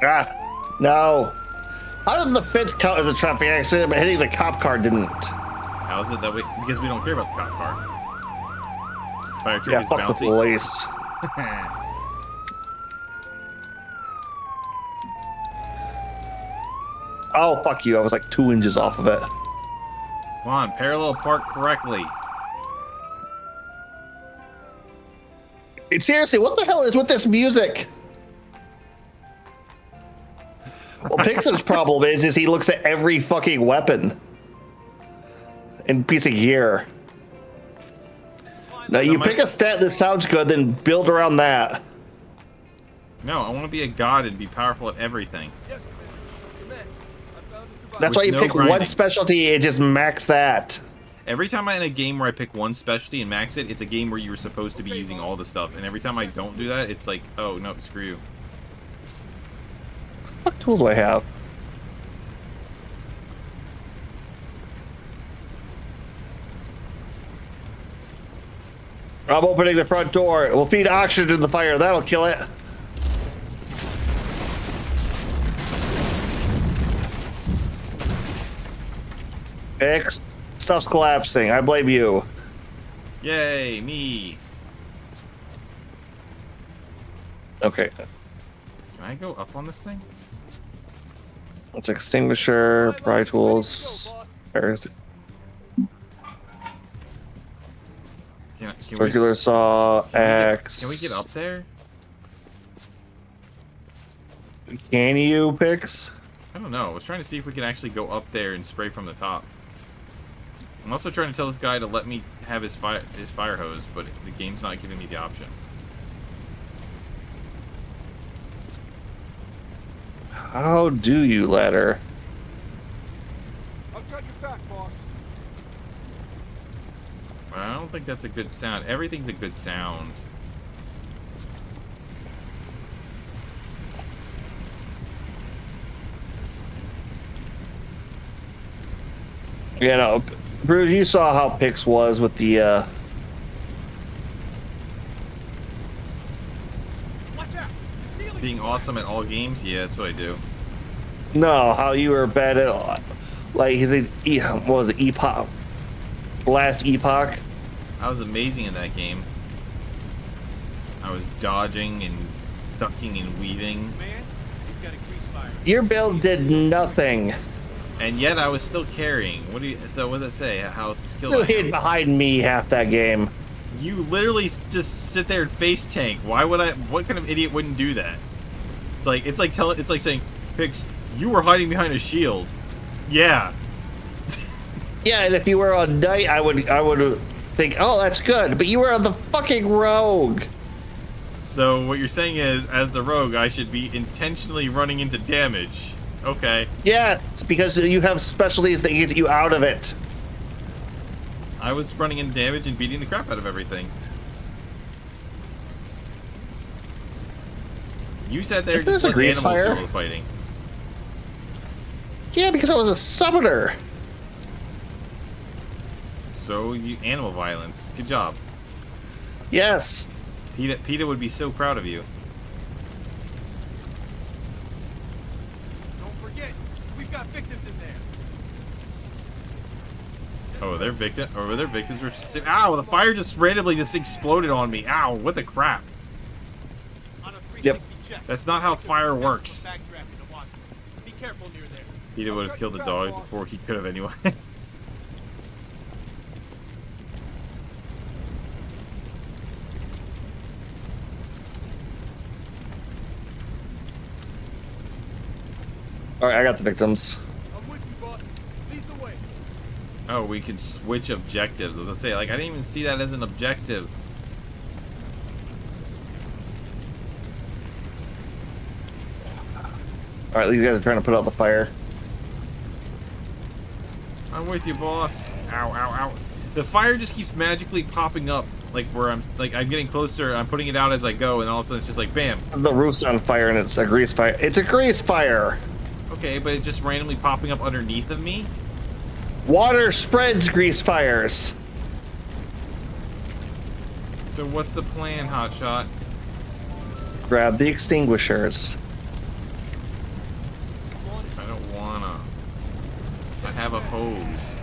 the house. Ah, no. How did the fence count as a traffic accident, but hitting the cop car didn't? How is it that way? Because we don't care about the cop car. Fire truck Yeah, is fuck the bouncy. police. Oh, fuck you. I was like 2 inches off of it. Come on, parallel park correctly. Seriously, what the hell is with this music? Well, Pixar's problem is he looks at every fucking weapon. and piece of gear. Now you pick a stat that sounds good, then build around that. No, I want to be a god and be powerful at everything. Yes, Commander. I found a survivor. That's why you no pick one grinding. specialty and just max that. Every time I'm in a game where I pick one specialty and max it, it's a game where you were supposed to be using all the stuff. And every time I don't do that, it's like, oh, no, screw you. What tool do I have? I'm opening the front door. We'll feed oxygen to the fire. That'll kill it. X. Stuff's collapsing. I blame you. Yay, me. Okay. Can I go up on this thing? It's extinguisher, pry tools. There's Can we circular saw, X. Can we get up there? Can you, Pix? I don't know. I was trying to see if we can actually go up there and spray from the top. I'm also trying to tell this guy to let me have his fire hose, but the game's not giving me the option. How do you, ladder? I've got your back, boss. I don't think that's a good sound. Everything's a good sound. Yeah, no. Bruce, you saw how Pix was with the, Watch out. Ceiling. Being awesome at all games? Yeah, that's what I do. no, how you were bad at, like, what was it, Epoch? Last Epoch? I was amazing in that game. I was dodging and ducking and weaving. Man, we've got a grease fire. Your build did nothing. And yet I was still carrying. What does it say? How skilled You I hid am? behind me half that game. You literally just sit there and face tank. Why would I? What kind of idiot wouldn't do that? It's like saying, Pix, you were hiding behind a shield. Yeah. Yeah, and if you were on night, I would think, oh, that's good. But you were on the fucking rogue. So what you're saying is, as the rogue, I should be intentionally running into damage. Okay. Yes, because you have specialties that get you out of it. I was running into damage and beating the crap out of everything. You sat there Isn't just this a let grease animals do fire? all the fighting. Yeah, because I was a summoner. So you animal violence. Good job. Yes. PETA would be so proud of you. Don't forget, we've got victims in there. Oh, their victims were. Ow! The fire just randomly just exploded on me. Ow! What the crap? On a 360 Yep. check. That's not how fire works. Backtracking to watch. Be careful near there. PETA would have killed the dog before he could have anyway. All right, I got the victims. I'm with you, boss. Lead the way. Oh, we could switch objectives. Let's say, like, I didn't even see that as an objective. All right, these guys are trying to put out the fire. I'm with you, boss. Ow, ow, ow. The fire just keeps magically popping up, like where I'm getting closer. I'm putting it out as I go, and all of a sudden it's just like, bam. The roof's on fire, and it's a grease fire. It's a grease fire. Okay, but it's just randomly popping up underneath of me. Water spreads grease fires. So what's the plan, Hotshot? Grab the extinguishers. I don't wanna. I have a hose.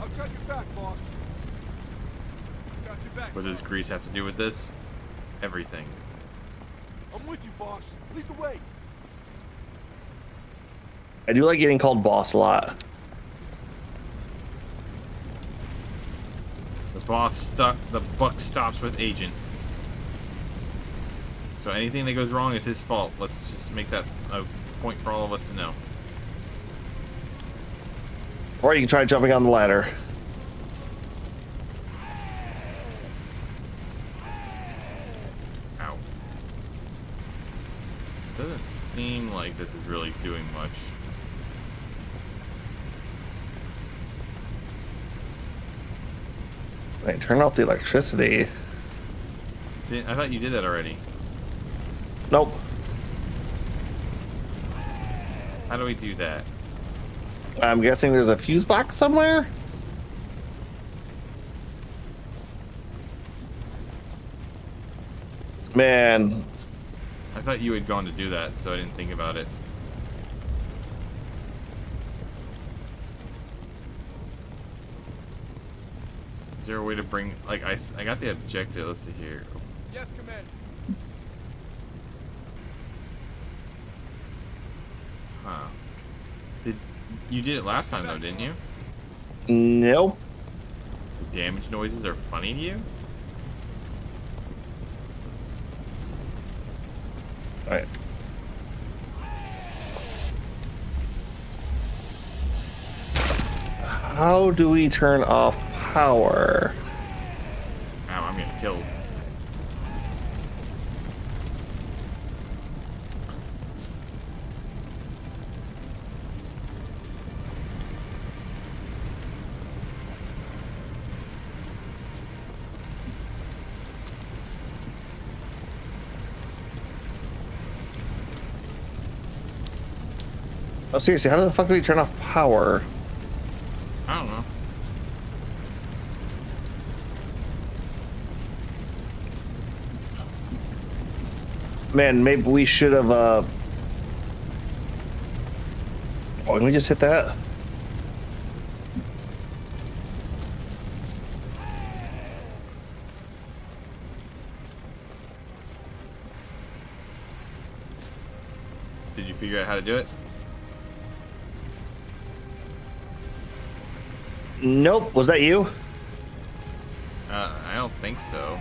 I've got your back, boss. I've got your back. What does grease have to do with this? Everything. I'm with you, boss. Lead the way. I do like getting called boss a lot. The buck stops with agent. So anything that goes wrong is his fault. Let's just make that a point for all of us to know. Or you can try jumping on the ladder. Ow. Doesn't seem like this is really doing much. Wait, turn off the electricity. I thought you did that already. Nope. How do we do that? I'm guessing there's a fuse box somewhere. Man. I thought you had gone to do that, so I didn't think about it. Is there a way to bring, like, I got the objective. Let's see here. Yes, Commander. Huh. You did it last time though, didn't you? Nope. Damage noises are funny to you? Alright. How do we turn off power? Ow, I'm getting killed. Oh, seriously, how the fuck do we turn off power? I don't know. Man, maybe we should have, oh, can we just hit that? Did you figure out how to do it? Nope. Was that you? I don't think so.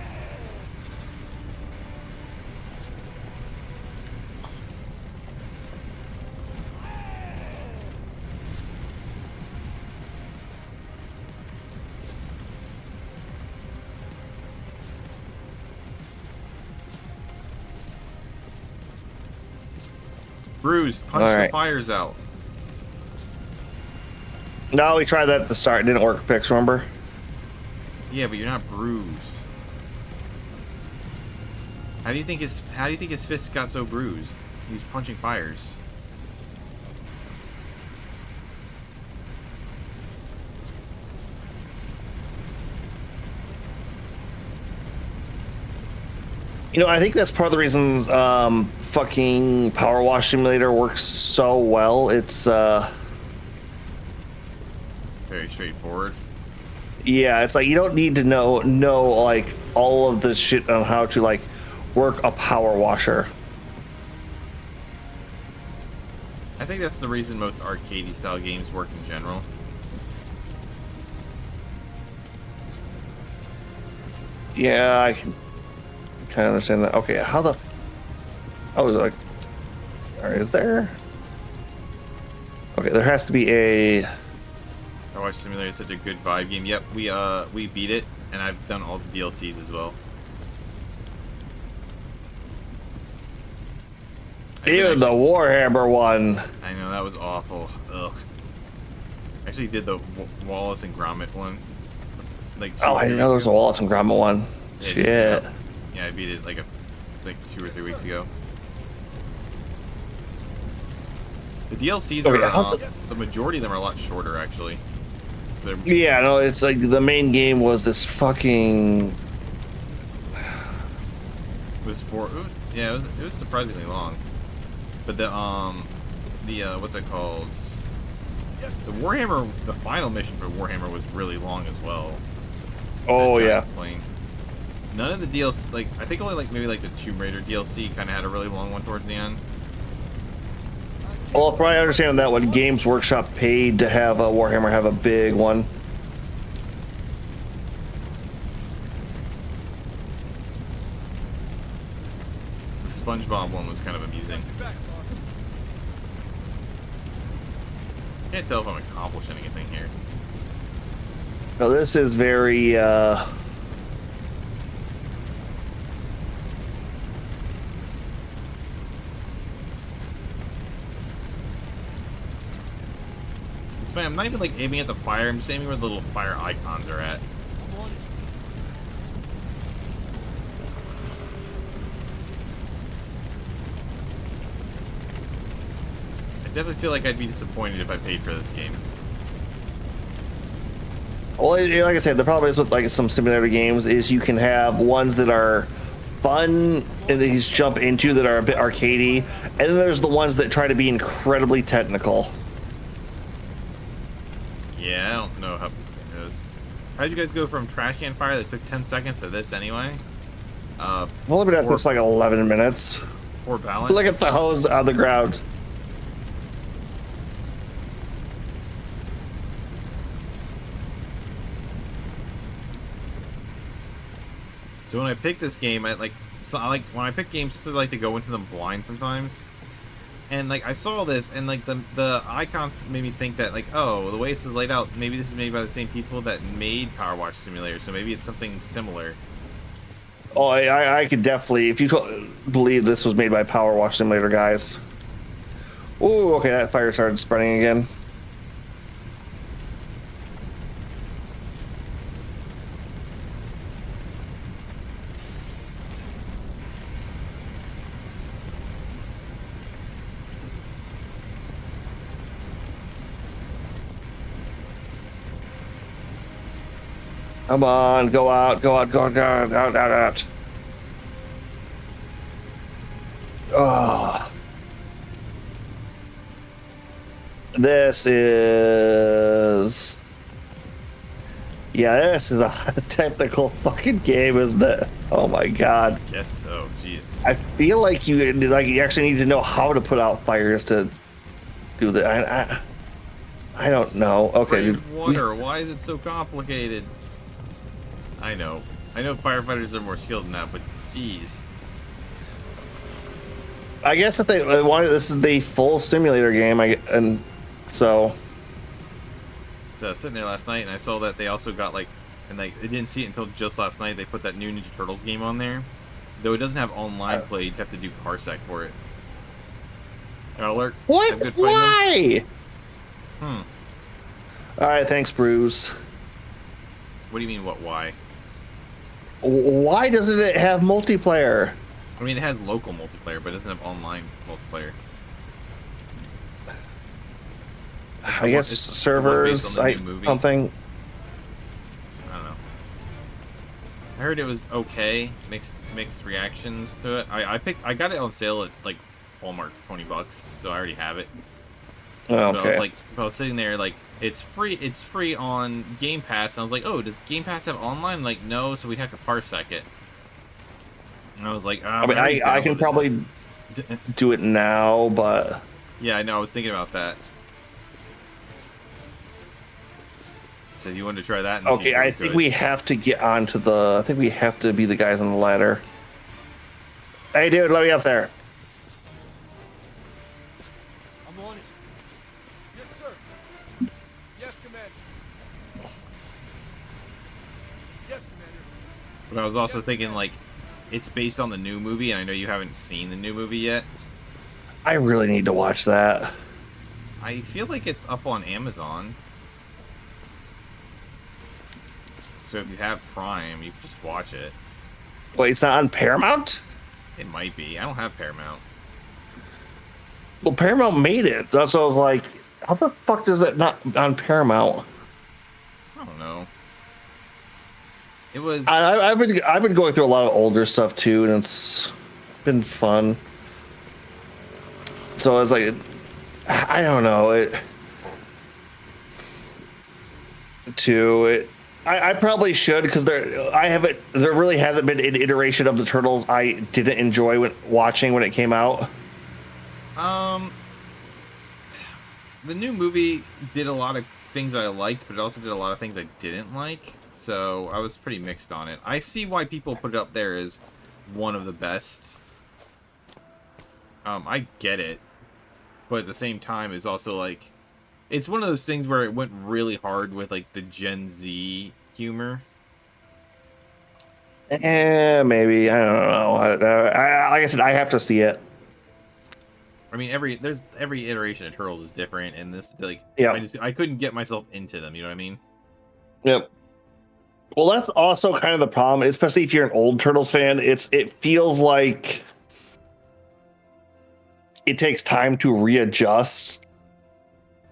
Bruised, punch the fires out. No, we tried that at the start. It didn't work, Pix, remember? Yeah, but you're not bruised. How do you think his fists got so bruised? He was punching fires. You know, I think that's part of the reason fucking Power Wash Simulator works so well. It's very straightforward. yeah, it's like you don't need to know like all of the shit on how to like work a power washer. I think that's the reason most arcadey style games work in general. Yeah, I can kind of understand that. Okay, how the oh, is it like, or is there? Okay, there has to be a. Power Wash Simulator is such a good vibe game. Yep, we beat it, and I've done all the DLCs as well. Even the Warhammer one. I know, that was awful. Ugh. I actually did the Wallace and Gromit one. Like Oh, I didn't know there was a Wallace and Gromit one. Yeah, Shit. Yeah, I beat it like 2 or 3 weeks ago. The DLCs are the majority of them are a lot shorter actually. So yeah, no, it's like the main game was this fucking. Yeah, it was surprisingly long. But the what's it called? The Warhammer, the final mission for Warhammer was really long as well. Oh yeah. Plane. None of the DLC, like I think only like maybe like the Tomb Raider DLC kind of had a really long one towards the end. Well, I'll probably understand that when Games Workshop paid to have a Warhammer have a big one. The SpongeBob one was kind of amusing. Can't tell if I'm accomplishing anything here. No, this is very, It's funny, I'm not even like aiming at the fire, I'm just aiming where the little fire icons are at. I'm on it. I definitely feel like I'd be disappointed if I paid for this game. well, like I said, the problem is with like some simulator games is you can have ones that are fun and that you just jump into that are a bit arcadey, and then there's the ones that try to be incredibly technical. Yeah, I don't know how it is. How'd you guys go from Trash Can Fire that took 10 seconds to this anyway? I've only been at this like 11 minutes. Poor balance. Look at the hose on the ground. So when I pick this game, I like when I pick games, I like to go into them blind sometimes. And like I saw this, and like the icons made me think that like, oh, the way this is laid out, maybe this is made by the same people that made Power Wash Simulator, so maybe it's something similar. Oh, I could definitely, if you believe this was made by Power Wash Simulator guys. Ooh, okay, that fire started spreading again. Come on, go out, go out, go out, go out, out, out, out. Oh. This is... Yeah, this is a technical fucking game, isn't it? Oh my god. Yes. Oh, jeez. I feel like you actually need to know how to put out fires to do that. I don't know. Okay, dude. Water. Why is it so complicated? I know firefighters are more skilled than that, but jeez. I guess if they wanted, this is the full simulator game, and so. So I was sitting there last night and I saw that they also got like, and like I didn't see it until just last night. They put that new Ninja Turtles game on there, though it doesn't have online play. You'd have to do parsec for it. Alert! What? Have good fighting Why? modes. All right, thanks, Bruce. What do you mean? What? Why? Why doesn't it have multiplayer? I mean, it has local multiplayer, but it doesn't have online multiplayer. I guess servers, something. I don't know. I heard it was okay. Mixed reactions to it. I got it on sale at like Walmart for $20, so I already have it. Oh, So okay. I was sitting there like it's free on Game Pass. And I was like, oh, does Game Pass have online? Like, no, so we'd have to parsec it. And I was like, I mean, I can probably do it now, but yeah, I know. I was thinking about that. So you wanted to try that? In the okay. future, I think we have to get onto the. I think we have to be the guys on the ladder. Hey, dude, let me up there. I'm on it. Yes, sir. Yes, Commander. Yes, Commander. But I was also thinking like, it's based on the new movie, and I know you haven't seen the new movie yet. I really need to watch that. I feel like it's up on Amazon. So if you have Prime, you can just watch it. Wait, it's not on Paramount? It might be. I don't have Paramount. Well, Paramount made it. That's what I was like. How the fuck is it not on Paramount? I don't know. It was. I've been going through a lot of older stuff too, and it's been fun. So I was like, I don't know I probably should, because there really hasn't been an iteration of the Turtles I didn't enjoy watching when it came out. The new movie did a lot of things I liked, but it also did a lot of things I didn't like. So I was pretty mixed on it. I see why people put it up there as one of the best. I get it, but at the same time, it's also like It's one of those things where it went really hard with like the Gen Z humor. Maybe, I don't know. Like I said, I have to see it. I mean, every iteration of Turtles is different, and this like Yeah. I couldn't get myself into them. You know what I mean? Yep. Well, that's also kind of the problem, especially if you're an old Turtles fan. It feels like it takes time to readjust,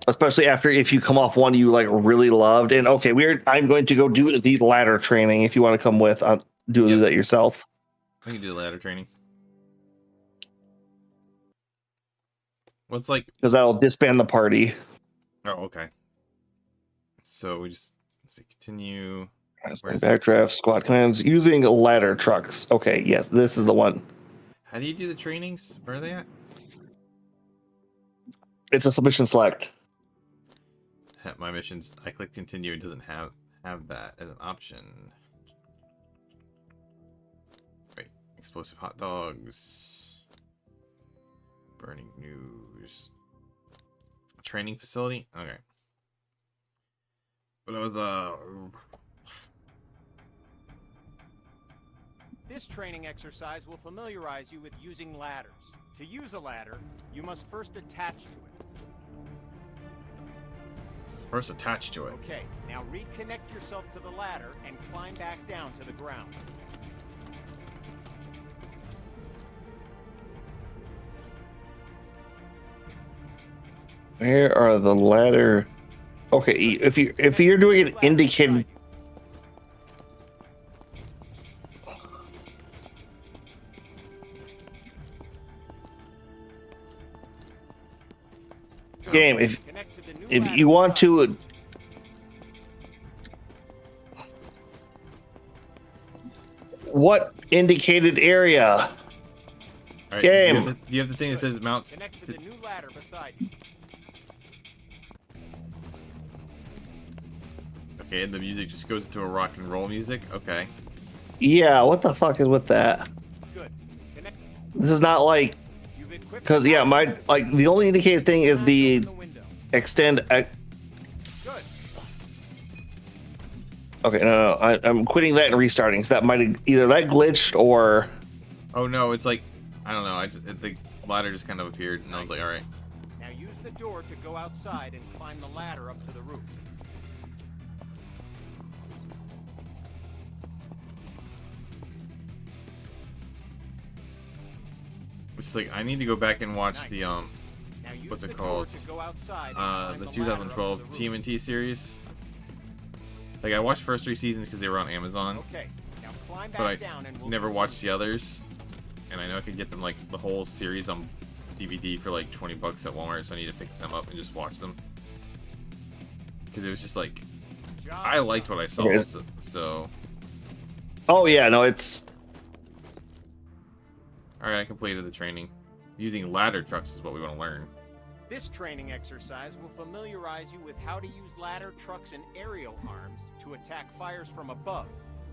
especially after if you come off one you like really loved. And okay, I'm going to go do the ladder training. If you want to come with, do that yourself. I can do the ladder training. What's like? Because that'll disband the party. Oh, okay. So we just let's see, continue. Backdraft squad commands using ladder trucks. Okay, yes, this is the one. How do you do the trainings? Where are they at? It's a submission select. My missions. I click continue. It doesn't have that as an option. Wait, explosive hot dogs. Burning news. Training facility. Okay. But it was This training exercise will familiarize you with using ladders. To use a ladder, you must first attach to it. first attached to it. Okay, now reconnect yourself to the ladder and climb back down to the ground. Where are the ladder? Okay, if you're doing it indicated. Game, if you want to, what indicated area? All right, Game. Do you have the thing that says mount? Connect to the new ladder beside you. Okay, and the music just goes into a rock and roll music. Okay. Yeah, what the fuck is with that? Good. Connect. This is not like, because yeah, my like the only indicated thing is the extend. Good. Okay, no, I'm quitting that and restarting. So that might have either that glitched or. Oh no, it's like I don't know. The ladder just kind of appeared, and I was like, all right. Now use the door to go outside and climb the ladder up to the roof. It's like I need to go back and watch Nice. the Now use what's it the door called? to go outside and climb The the ladder up 2012 to the roof. TMNT series. Like I watched the first 3 seasons because they were on Amazon, Okay. Now climb back but I down and we'll never continue. watched the others. And I know I could get them like the whole series on DVD for like $20 at Walmart, so I need to pick them up and just watch them. Because it was just like Job I liked what I saw. Okay. So Oh yeah, no, it's. all right, I completed the training. Using ladder trucks is what we want to learn. This training exercise will familiarize you with how to use ladder trucks and aerial arms to attack fires from above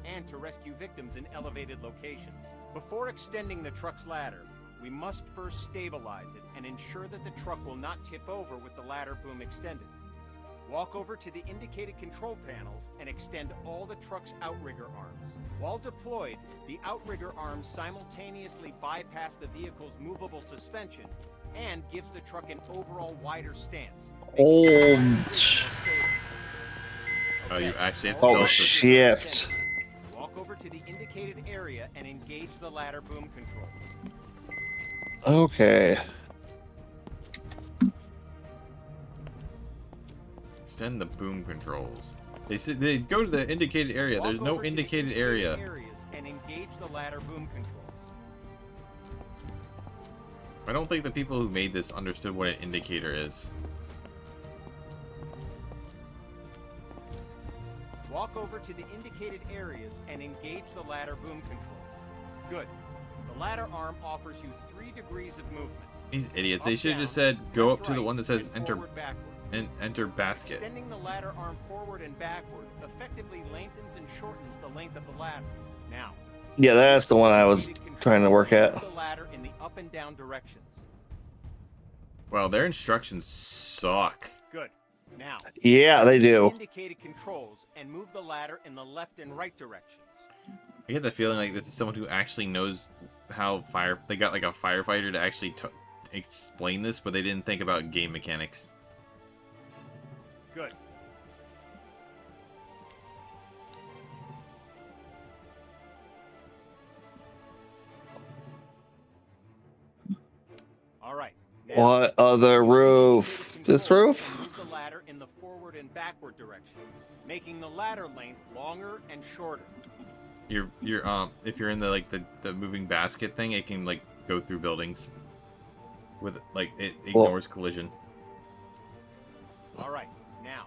and to rescue victims in elevated locations. Before extending the truck's ladder, we must first stabilize it and ensure that the truck will not tip over with the ladder boom extended. Walk over to the indicated control panels and extend all the truck's outrigger arms. While deployed, the outrigger arms simultaneously bypass the vehicle's movable suspension and gives the truck an overall wider stance. Oh, Oh, you actually have to Oh, tell us the- shit. Walk over to the indicated area and engage the ladder boom controls. okay. Extend the boom controls. They said they go to the indicated area. Walk There's no over to the indicated indicated area. areas and engage the ladder boom controls. I don't think the people who made this understood what an indicator is. Walk over to the indicated areas and engage the ladder boom controls. Good. The ladder arm offers you 3 degrees of movement. These idiots. They Up, should have just down, said go left, up to the right, one that says and enter forward, backward. and enter basket. Extending the ladder arm forward and backward effectively lengthens and shortens the length of the ladder. Now, Yeah, that's the one I was trying to work at. move the ladder in the up and down directions. Wow, their instructions suck. Good. Now, Yeah, they use the do. indicated controls and move the ladder in the left and right directions. I get the feeling like this is someone who actually knows how they got like a firefighter to actually explain this, but they didn't think about game mechanics. Good. All right. Now, What other use the roof? indicated This controls roof? and move the ladder in the forward and backward direction, making the ladder length longer and shorter. If you're in the like the moving basket thing, it can like go through buildings with like it ignores collision. All right. Now,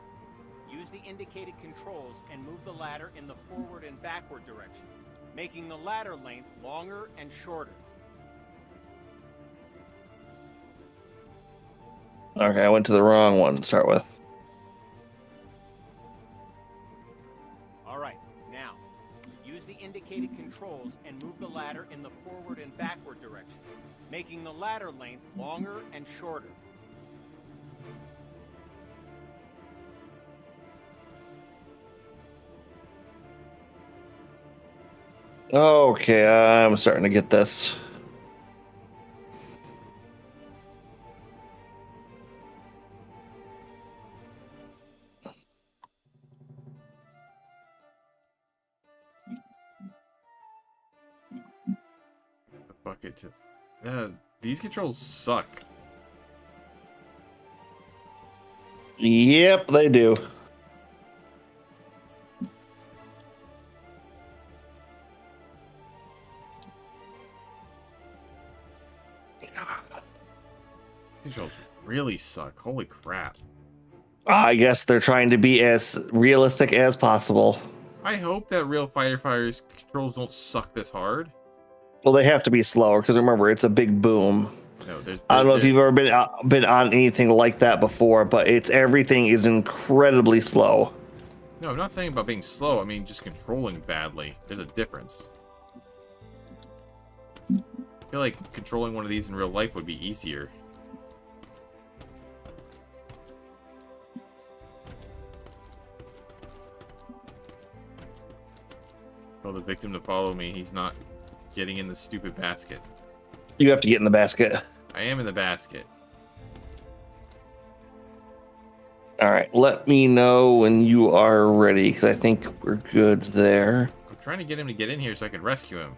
use the indicated controls and move the ladder in the forward and backward direction, making the ladder length longer and shorter. Okay, I went to the wrong one to start with. All right. Now, use the indicated controls and move the ladder in the forward and backward direction, making the ladder length longer and shorter. Okay, I'm starting to get this. A bucket to. These controls suck. Yep, they do. Controls really suck. Holy crap. I guess they're trying to be as realistic as possible. I hope that real firefighters controls don't suck this hard. Well, they have to be slower because remember, it's a big boom. No, I don't know if you've ever been on anything like that before, but everything is incredibly slow. No, I'm not saying about being slow. I mean just controlling badly. There's a difference. I feel like controlling one of these in real life would be easier. Tell the victim to follow me. He's not getting in the stupid basket. You have to get in the basket. I am in the basket. All right, let me know when you are ready because I think we're good there. I'm trying to get him to get in here so I can rescue him.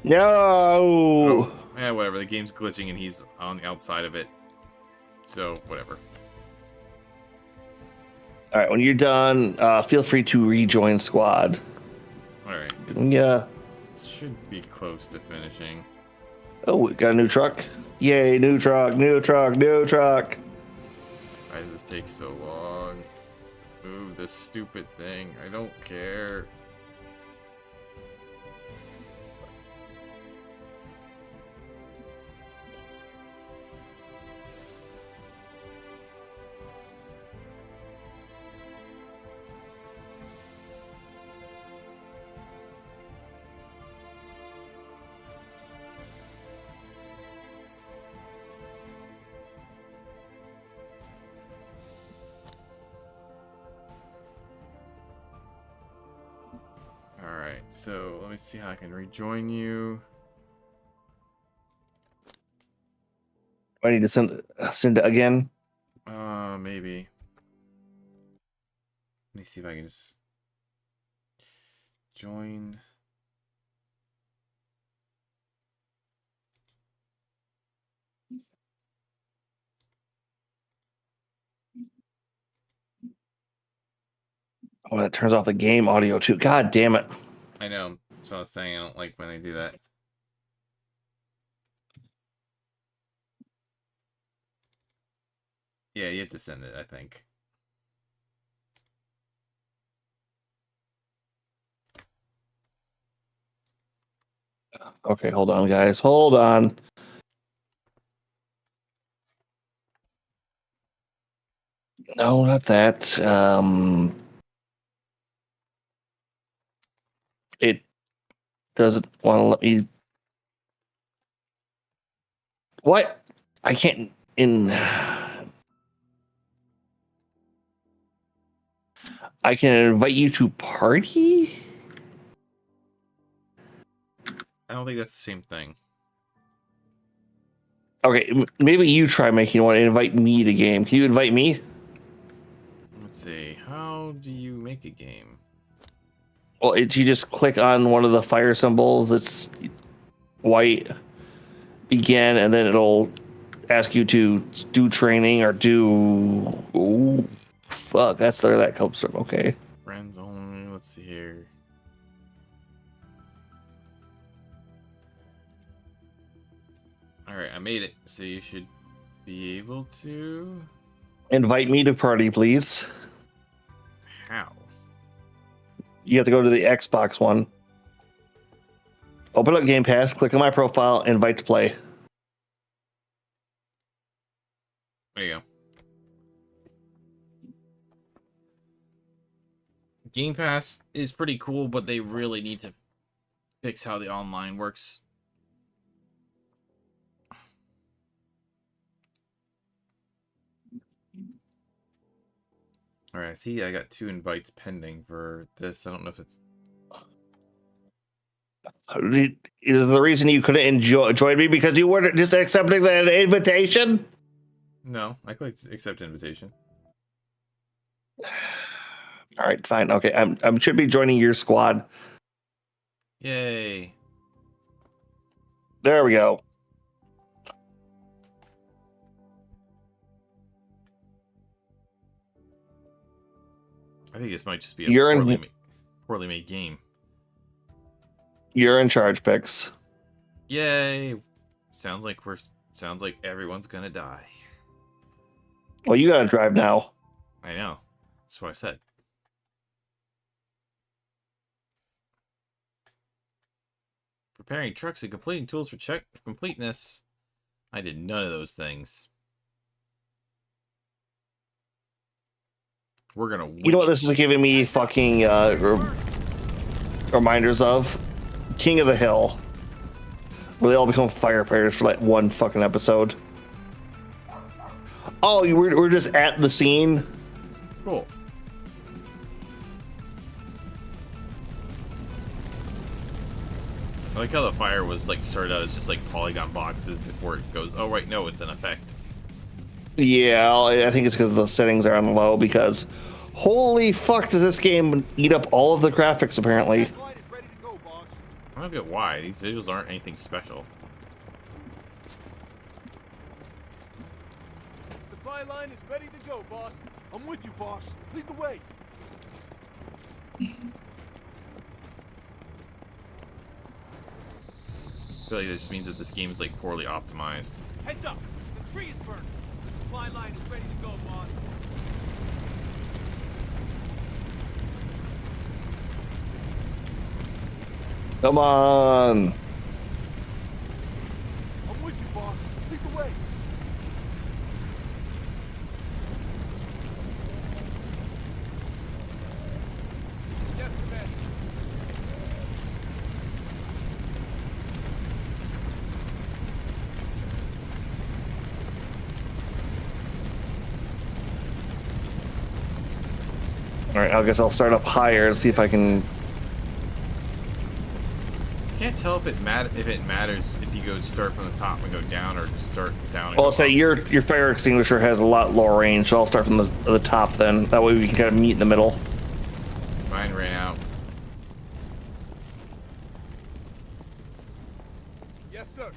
No. Oh, yeah, whatever. The game's glitching and he's on the outside of it. So, whatever. All right, when you're done, feel free to rejoin squad. All right. Yeah. Should be close to finishing. Oh, we got a new truck. Yay, new truck, new truck, new truck. Why does this take so long? Ooh, this stupid thing. I don't care. Alright, so let me see how I can rejoin you. I need to send it again. Maybe. Let me see if I can just join. Oh, that turns off the game audio too. God damn it. I know. So I was saying I don't like when they do that. Yeah, you have to send it, I think. Okay, hold on, guys. Hold on. No, not that. It doesn't want to let me. What? I can't in. I can invite you to party? I don't think that's the same thing. Okay, maybe you try making one and invite me to game. Can you invite me? Let's see. How do you make a game? Well, you just click on one of the fire symbols. It's white, begin, and then it'll ask you to do training or do. Ooh, fuck, that's where that comes from. Okay. Friends only. Let's see here. All right, I made it. So you should be able to. Invite me to party, please. How? You have to go to the Xbox one. Open up Game Pass, click on my profile, invite to play. There you go. Game Pass is pretty cool, but they really need to fix how the online works. All right, see, I got 2 invites pending for this. I don't know if it's... Is the reason you couldn't join me because you weren't just accepting the invitation? No, I clicked accept invitation. All right, fine. Okay, I should be joining your squad. Yay. There we go. I think this might just be a poorly made game. You're in charge, Pix. Yay. Sounds like everyone's gonna die. Well, you gotta drive now. I know. That's what I said. Preparing trucks and completing tools for check completeness. I did none of those things. We're gonna win. You know what this is giving me fucking reminders of? King of the Hill. Where they all become firefighters for like one fucking episode. Oh, we're just at the scene? Cool. I like how the fire was like started out as just like polygon boxes before it goes, oh right, no, it's an effect. Yeah, I think it's because the settings are on low because holy fuck does this game eat up all of the graphics apparently. Light is ready to go, boss. I don't get why. These visuals aren't anything special. Supply line is ready to go, boss. I'm with you, boss. Lead the way. I feel like this means that this game is like poorly optimized. Heads up. The tree is burned. The supply line is ready to go, boss. Come on. I'm with you, boss. Lead the way. Yes, Commander. All right, I guess I'll start up higher and see if I can. Can't tell if it matters if you go start from the top and go down or just start down. And Well, go I'll say up. your fire extinguisher has a lot lower range, so I'll start from the top then. That way we can kind of meet in the middle. Mine ran out. Yes, sir.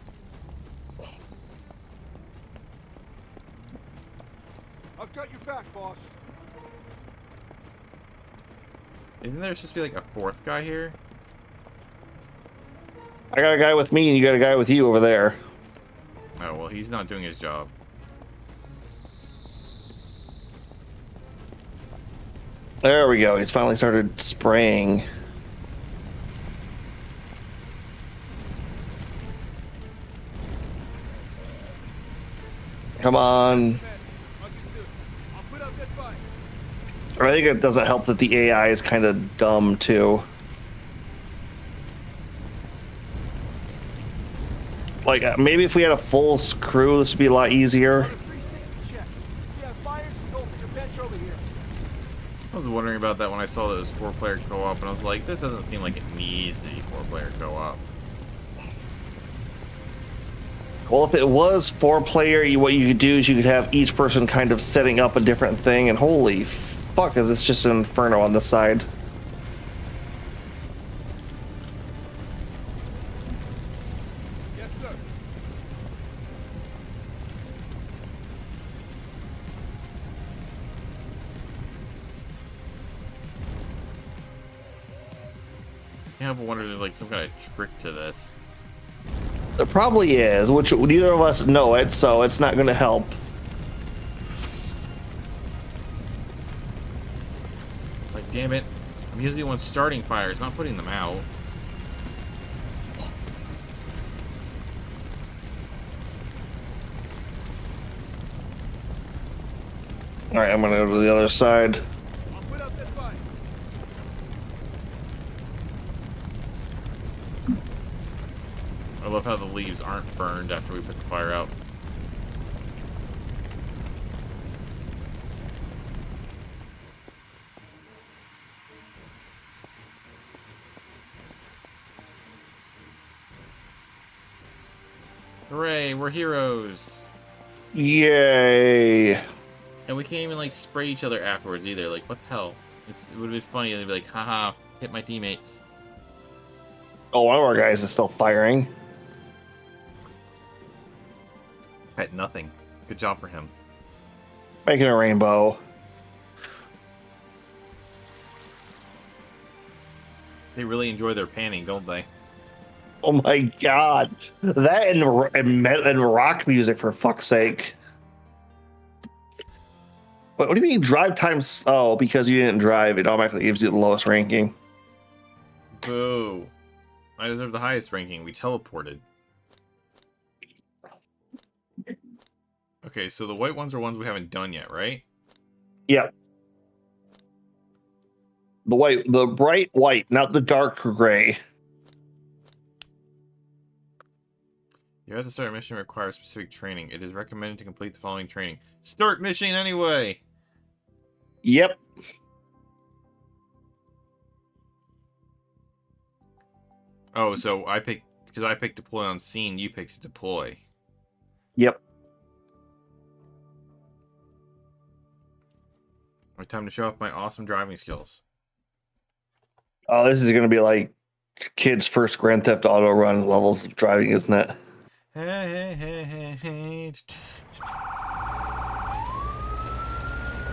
I've got your back, boss. Isn't there supposed to be like a 4th guy here? I got a guy with me and you got a guy with you over there. Oh well, he's not doing his job. There we go. He's finally started spraying. Come on. Understood. I'll put out that fire. I think it doesn't help that the AI is kind of dumb too. Like maybe if we had a full crew, this would be a lot easier. On a 360 check. If you have fires, we go for your bench over here. That was wondering about that when I saw that it was 4-player co-op, and I was like, this doesn't seem like it needs to be 4-player co-op. Well, if it was 4-player, what you could do is you could have each person kind of setting up a different thing, and holy fuck, is this just an inferno on this side? Yes, sir. I have wondered if there's like some kind of trick to this. There probably is, which neither of us know it, so it's not going to help. It's like, damn it, I'm usually the one starting fires, not putting them out. All right, I'm going to go to the other side. I'll put out that fire. I love how the leaves aren't burned after we put the fire out. Hooray, we're heroes. Yay. And we can't even like spray each other afterwards either. Like, what the hell? It would have been funny. They'd be like, haha, hit my teammates. Oh, one of our guys is still firing. At nothing. Good job for him. Making a rainbow. They really enjoy their panning, don't they? Oh my god. That and rock music, for fuck's sake. What do you mean drive times? Oh, because you didn't drive, it automatically gives you the lowest ranking. Boo. I deserve the highest ranking. We teleported. Okay, so the white ones are ones we haven't done yet, right? Yep. The bright white, not the dark gray. You have to start a mission that requires specific training. It is recommended to complete the following training. Start mission anyway! Yep. Oh, so I picked, because I picked deploy on scene, you picked deploy. Yep. Right, time to show off my awesome driving skills. Oh, this is going to be like kids' first Grand Theft Auto run levels of driving, isn't it? I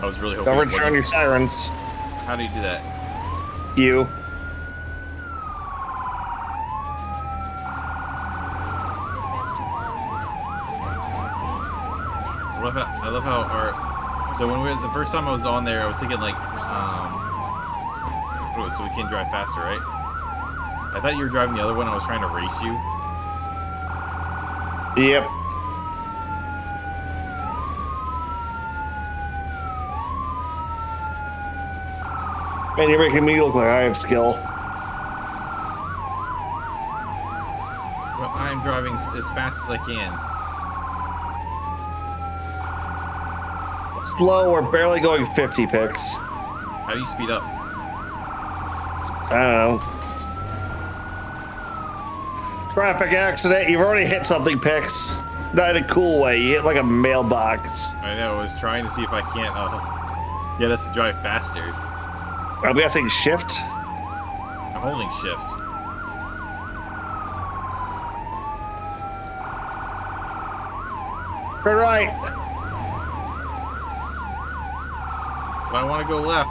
was really hoping. Don't turn your sirens. How do you do that? You. Dispatch to all units. Unit 1 on scene, soon command. I love how our. So when the first time I was on there, I was thinking like, so we can drive faster, right? I thought you were driving the other one. I was trying to race you. Yep. Man, you're making me look like I have skill. Well, I'm driving as fast as I can. Slow, we're barely going 50 picks. How do you speed up? I don't know. Traffic accident. You've already hit something, Pix. Not in a cool way. You hit like a mailbox. I know. I was trying to see if I can't get us to drive faster. I'm guessing shift. I'm holding shift. Turn right. But I want to go left.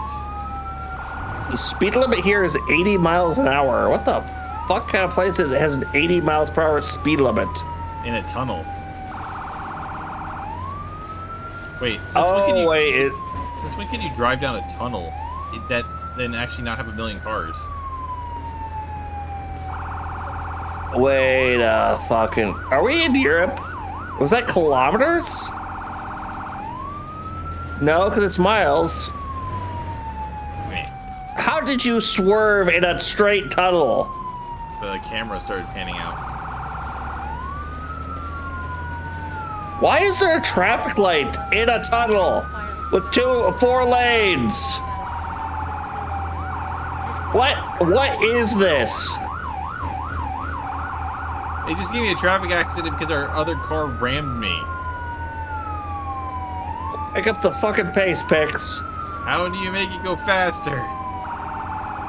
The speed limit here is 80 miles an hour. What the fuck kind of place has an 80 miles per hour speed limit? In a tunnel. Wait. Since when can you drive down a tunnel that then actually not have a million cars? Wait a fucking... Are we in Europe? Was that kilometers? No, because it's miles. Wait. How did you swerve in a straight tunnel? The camera started panning out. Why is there a traffic light in a tunnel with 4 lanes? Status What is this? They just gave me a traffic accident because our other car rammed me. Pick up the fucking pace, Pix. How do you make it go faster?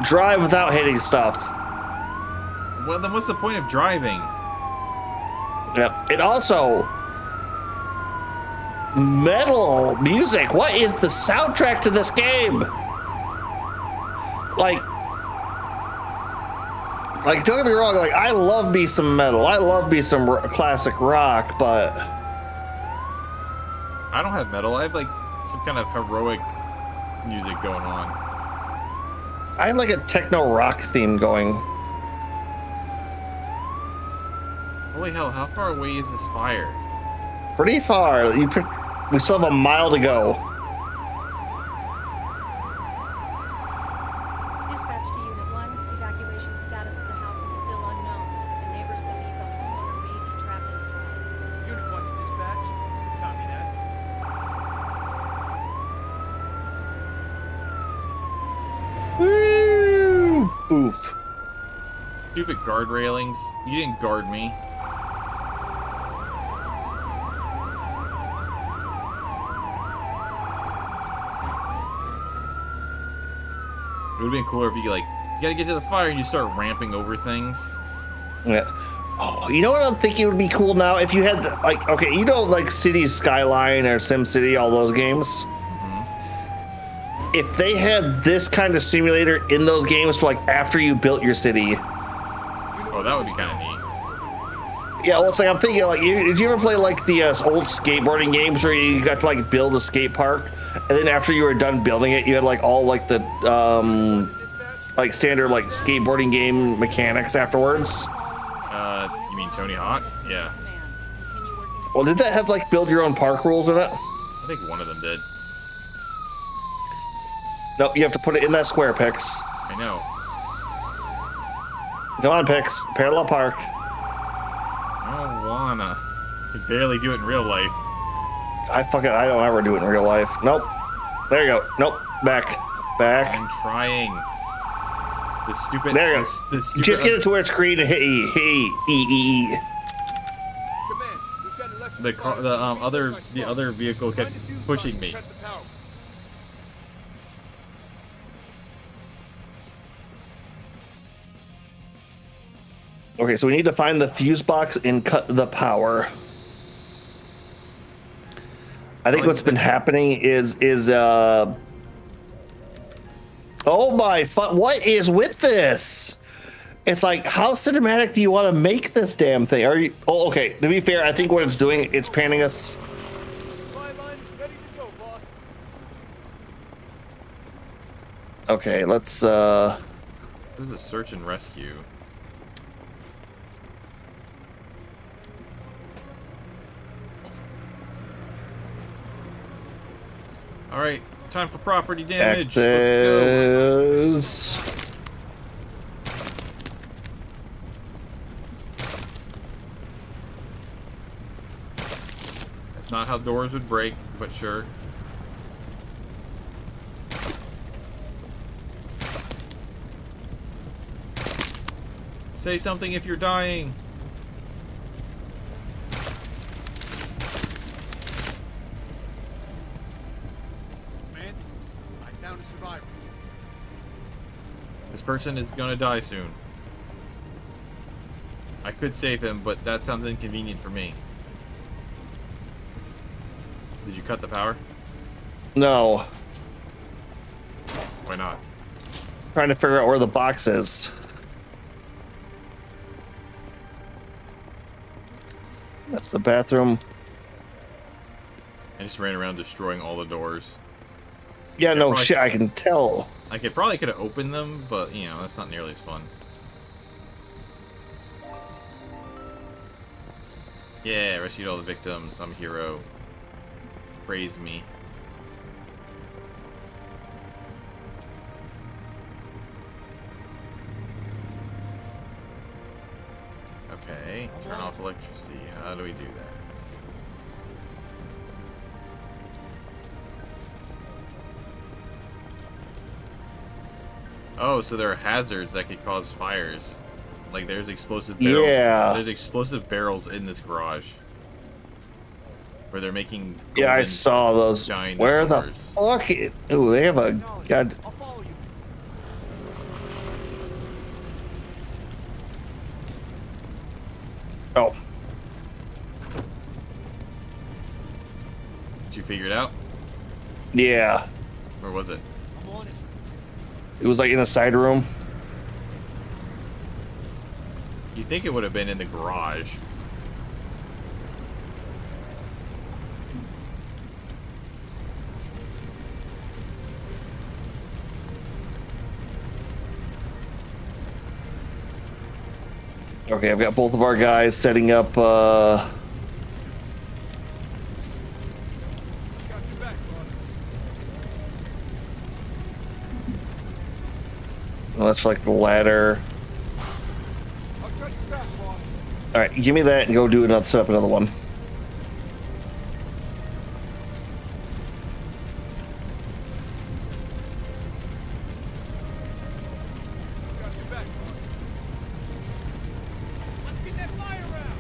Drive without hitting stuff. Well, then what's the point of driving? Yep. It also metal music. What is the soundtrack to this game? Like don't get me wrong. Like I love me some metal. I love me some classic rock, but I don't have metal. I have like some kind of heroic music going on. I have like a techno rock theme going. Holy hell! How far away is this fire? Pretty far. We still have a mile to go. Dispatch to Unit 1. Evacuation status of the house is still unknown. The neighbors believe the homeowner may be trapped inside. Unit 1 to dispatch. Copy that. Woo! Oof. Stupid guard railings. You didn't guard me. It would have been cooler if you gotta get to the fire and you start ramping over things. Yeah. Oh, you know what I'm thinking would be cool now? If you had, like, okay, you know, like Cities Skyline or SimCity, all those games? Mm-hmm. If they had this kind of simulator in those games for, like, after you built your city. Oh, that would be kind of neat. Yeah, well, it's like, I'm thinking, like, did you ever play, like, the old skateboarding games where you got to, like, build a skate park? And then after you were done building it, you had, like, all, like, the, like, standard, like, skateboarding game mechanics afterwards? You mean Tony Hawk? Yeah. Well, did that have, like, build your own park rules in it? I think one of them did. No, you have to put it in that square, Pix. I know. Come on, Pix. Parallel park. I don't wanna. I barely do it in real life. I don't ever do it in real life. Nope. There you go. Nope. Back. I'm trying. This stupid. There you go. This stupid. Just get it to where it's green and hit E. Hit E. Command, we've got electric The car, the other vehicle kept pushing me. Cut the power. Okay, so we need to find the fuse box and cut the power. I think what's been happening is oh my what is with this? It's like, how cinematic do you want to make this damn thing? Are you? Oh, okay. To be fair, I think what it's doing, it's panning us. Supply line is ready to go, boss. Okay, let's. This is a search and rescue. All right, time for property damage. Let's go. That's not how doors would break, but sure. Say something if you're dying. Man, I found a survivor. This person is gonna die soon. I could save him, but that sounds inconvenient for me. Did you cut the power? No. Why not? Trying to figure out where the box is. That's the bathroom. I just ran around destroying all the doors. Yeah, no probably- shit, I can tell. I probably could have opened them, but you know, that's not nearly as fun. Yeah, rescued all the victims. I'm a hero. Praise me. Okay, turn off electricity. How do we do that? Oh, so there are hazards that could cause fires. Like there's explosive barrels. Yeah. There's explosive barrels in this garage. Where they're making Yeah, I golden saw those. dinosaurs. Where the fuck? Ooh, they have a god. I'll follow you. Oh, Did you figure it out? yeah. Where was it? I'm on it. It was like in a side room. You'd think it would have been in the garage. Okay, I've got both of our guys setting up. Got your back, boss. Well, that's like the ladder. I'll cut your back, boss. All right, give me that and go do another set up another one. Got your back, boss. Let's get that fire out.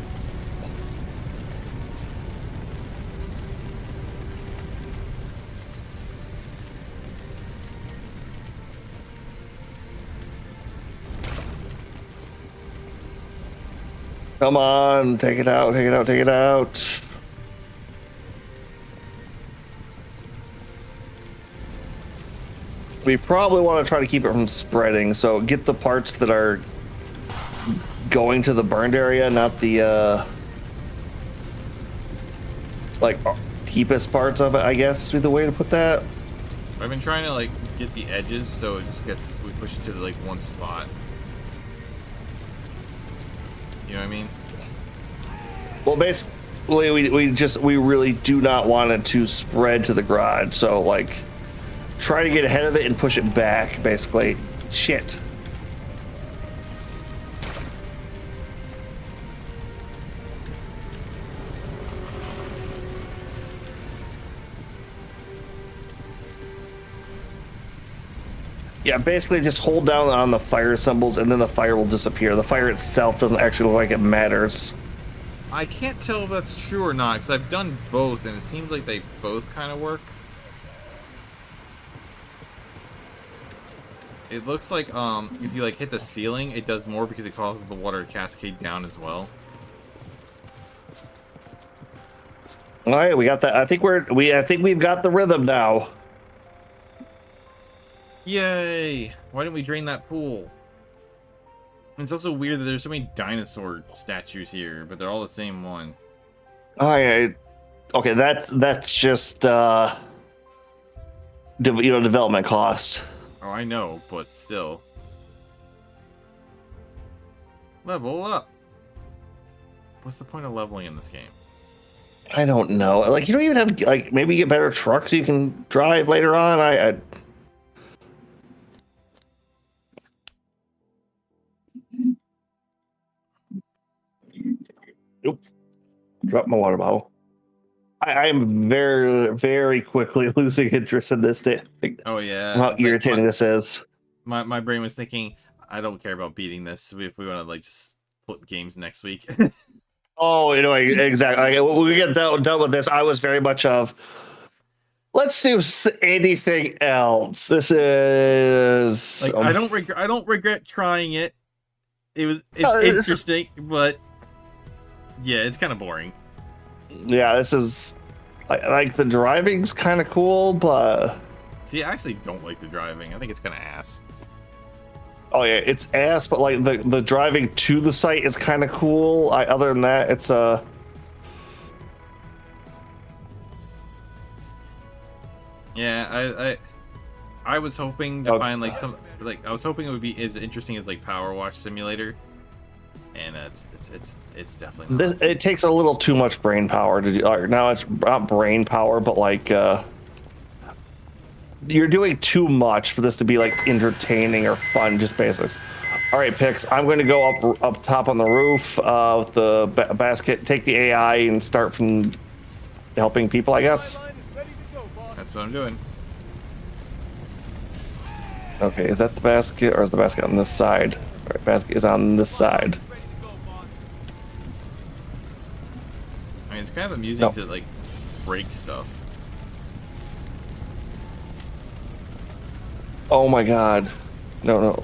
Come on, take it out, take it out, take it out. We probably want to try to keep it from spreading, so get the parts that are going to the burned area, not the like deepest parts of it, I guess would be the way to put that. I've been trying to like get the edges so it just gets we push it to like one spot. You know what I mean? Well, basically, we really do not want it to spread to the garage, so like try to get ahead of it and push it back, basically. Shit. Yeah, basically just hold down on the fire symbols and then the fire will disappear. The fire itself doesn't actually look like it matters. I can't tell if that's true or not because I've done both and it seems like they both kind of work. It looks like if you like hit the ceiling, it does more because it causes the water to cascade down as well. All right, we got that. I think we've got the rhythm now. Yay! Why didn't we drain that pool? And it's also weird that there's so many dinosaur statues here, but they're all the same one. All right. Okay, that's just development cost. Oh, I know, but still. Level up. What's the point of leveling in this game? I don't know. Like, you don't even have like maybe get better trucks you can drive later on. I Nope. Drop my water bottle. I am very, very quickly losing interest in this day. Oh yeah. How It's like irritating this is. my brain was thinking, I don't care about beating this. If we want to like just flip games next week. Oh, exactly. When we get done with this, I was very much of, let's do anything else. This is like I don't regret trying it. It's interesting, but yeah, it's kind of boring. Yeah, this is like the driving's kind of cool, but See, I actually don't like the driving. I think it's kind of ass. oh yeah, it's ass. But like the driving to the site is kind of cool. Other than that, it's Yeah, I was hoping to find like some I was hoping it would be as interesting as like Power Wash Simulator, and it's definitely not. it takes a little too much brain power to do. Now it's not brain power, but like you're doing too much for this to be like entertaining or fun. Just basics. All right, Pix. I'm going to go up top on the roof with the basket. Take the AI and start from helping people, I guess. Line is ready to go, boss. That's what I'm doing. Okay, is that the basket or is the basket on this side? All right, basket is on this side. Ready to go, boss. I mean, it's kind of amusing No. to like break stuff. Oh my god. No, no.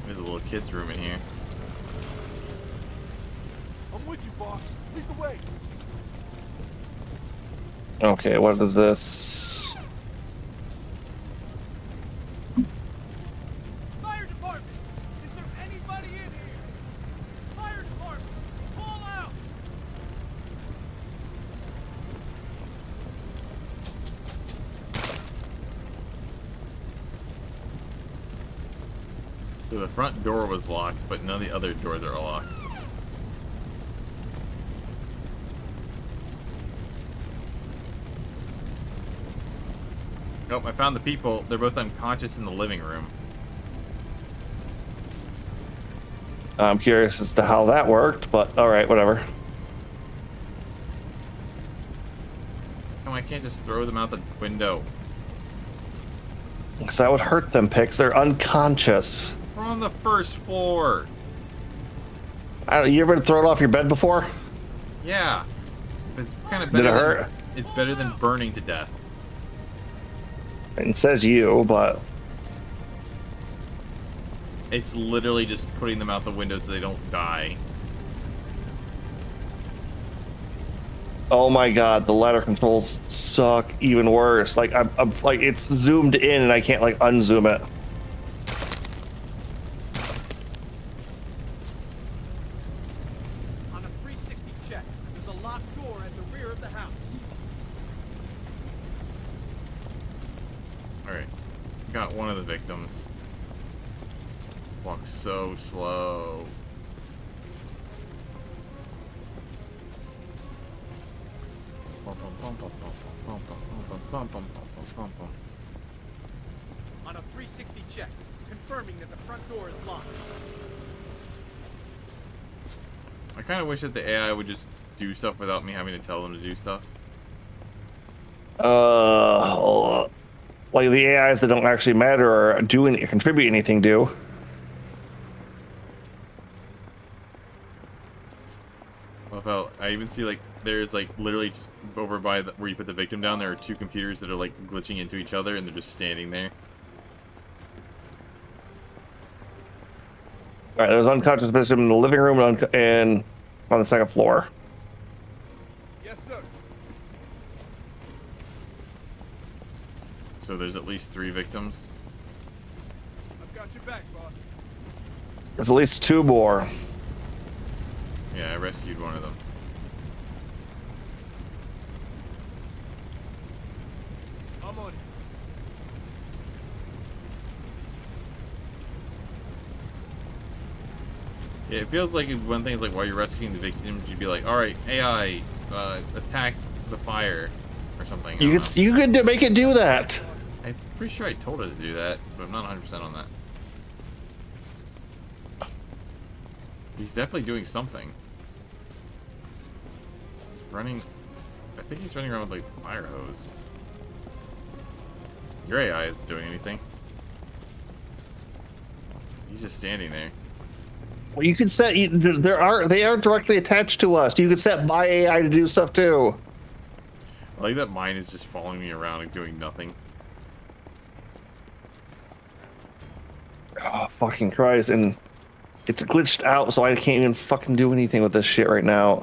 There's a little kid's room in here. I'm with you, boss. Lead the way. Okay, what is this? Fire department! Is there anybody in here? Fire department! Call out! So the front door was locked, but none of the other doors are locked. Nope, I found the people. They're both unconscious in the living room. I'm curious as to how that worked, but all right, whatever. No, I can't just throw them out the window. Because that would hurt them, Pix. They're unconscious. We're on the first floor. You ever thrown off your bed before? Yeah. It's kind of Did better. it hurt? It's better than burning to death. It says you, but It's literally just putting them out the window so they don't die. oh my god, the ladder controls suck even worse. Like I'm like it's zoomed in and I can't like unzoom it. On a 360 check, there's a locked door at the rear of the house. Alright. Got one of the victims. Walks so slow. On a 360 check, confirming that the front door is locked. I kind of wish that the AI would just do stuff without me having to tell them to do stuff. Like the AIs that don't actually matter or do any, contribute anything do. Well, I even see like there's like literally just over by where you put the victim down, there are two computers that are like glitching into each other and they're just standing there. All right, there's unconscious victim in the living room and on the second floor. Yes, sir. So there's at least 3 victims. I've got your back, boss. There's at least 2 more. Yeah, I rescued one of them. I'm on it. Yeah, it feels like one thing is like while you're rescuing the victims, you'd be like, all right, AI, attack the fire or something. You could make it do that. I'm pretty sure I told it to do that, but I'm not 100% on that. He's definitely doing something. He's running. I think he's running around with like the fire hose. Your AI isn't doing anything. He's just standing there. Well, you could set. They are directly attached to us. You could set my AI to do stuff too. I like that mine is just following me around and doing nothing. Oh, fucking Christ. And it's glitched out, so I can't even fucking do anything with this shit right now.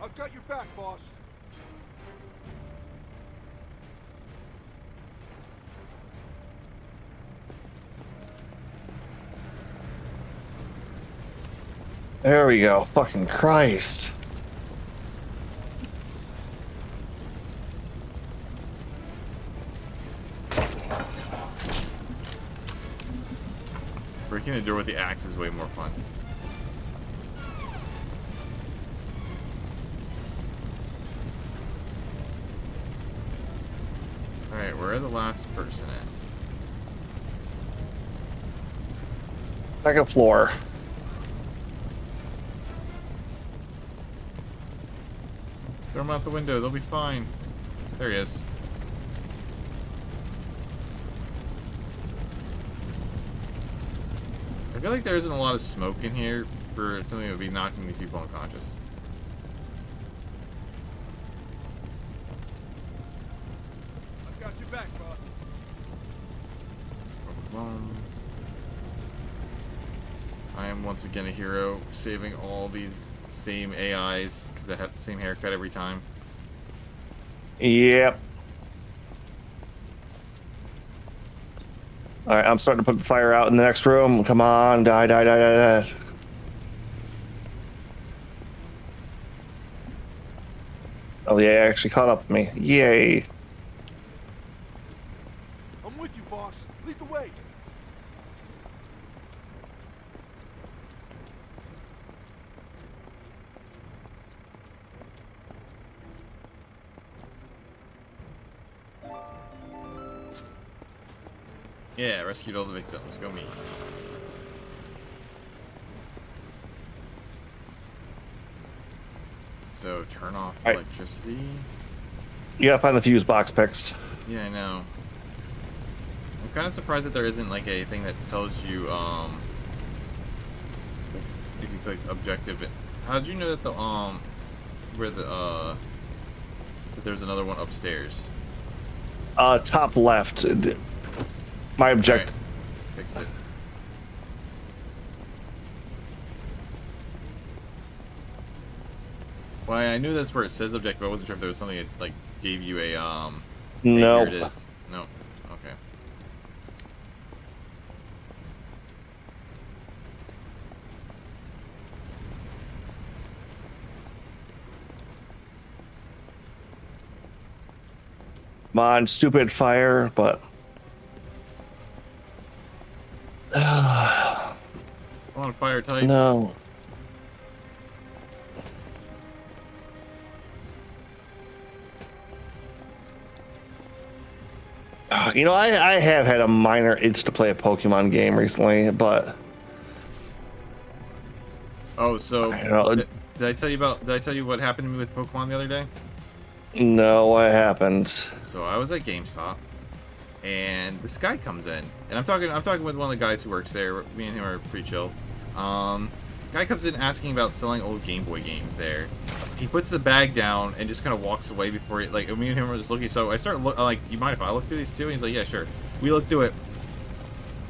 I've got your back, boss. There we go. Fucking Christ. Breaking the door with the axe is way more fun. Alright, where are the last person at? Second floor. Throw him out the window. They'll be fine. There he is. I feel like there isn't a lot of smoke in here for something that would be knocking these people unconscious. I've got your back, boss. I am once again a hero, saving all these same AIs because they have the same haircut every time. Yep. All right, I'm starting to put the fire out in the next room. Come on, die, die, die, die, die. Oh, yeah, actually caught up with me. Yay. I'm with you, boss. Lead the way. Yeah, rescued all the victims. Go me. So turn off All right. electricity. You gotta find the fuse box picks. Yeah, I know. I'm kind of surprised that there isn't like a thing that tells you if you click objective. How did you know that the where the that there's another one upstairs? Top left. My objective. Right. Fixed it. Well, I knew that's where it says objective, but I wasn't sure if there was something that like gave you a hey, No. here it is. No. Okay. Come on, stupid fire, but. Come on, fire types. No. You know, I have had a minor itch to play a Pokemon game recently, but Oh, so I don't know. did I tell you about? Did I tell you what happened to me with Pokemon the other day? No, what happened? So I was at GameStop, and this guy comes in, and I'm talking with one of the guys who works there. Me and him are pretty chill. Guy comes in asking about selling old Game Boy games there. He puts the bag down and just kind of walks away before he, like, me and him were just looking. So I start like, do you mind if I look through these too? And he's like, yeah, sure. We look through it.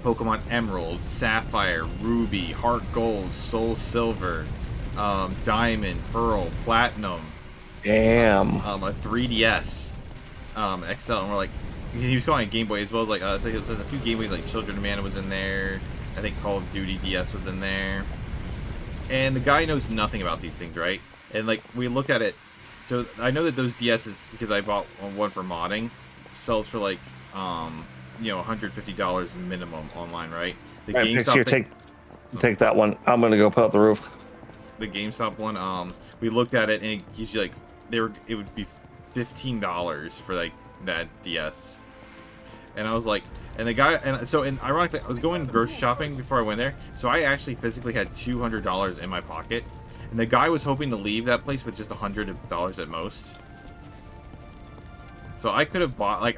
Pokemon Emerald, Sapphire, Ruby, Heart Gold, Soul Silver, Diamond, Pearl, Platinum. Damn. A 3DS XL, and we're like, he was calling it Game Boy as well as like, it's like there's a few Game Boys, like Children of Mana was in there, I think Call of Duty DS was in there, and the guy knows nothing about these things, right? And like, we look at it, so I know that those DSs, because I bought one for modding, sells for like, you know, $150 minimum online, right? The Right, GameStop here, thing, take that one. I'm gonna go put out the roof. the GameStop one, we looked at it, and it gives you like, it would be $15 for like that DS, and I was like, and the guy, and so, and ironically, I was going grocery shopping before I went there, so I actually physically had $200 in my pocket, and the guy was hoping to leave that place with just $100 at most. So I could have bought, like,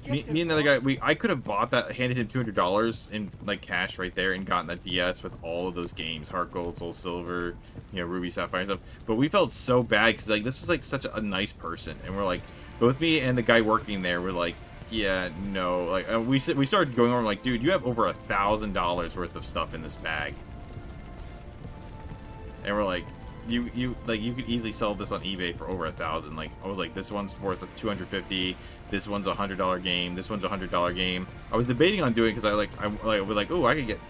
me and the other guy, I could have bought that, handed him $200 in like cash right there, and gotten that DS with all of those games, Heart Gold, Soul Silver, you know, Ruby, Sapphire and stuff. But we felt so bad because like this was like such a nice person, and we're like, both me and the guy working there were like, yeah, no, like we started going over like, dude, you have over $1,000 worth of stuff in this bag, and we're like, you could easily sell this on eBay for over $1,000. Like, I was like, this one's worth $250. This one's $100 game. This one's $100 game. I was debating on doing it because I was like, oh, I could get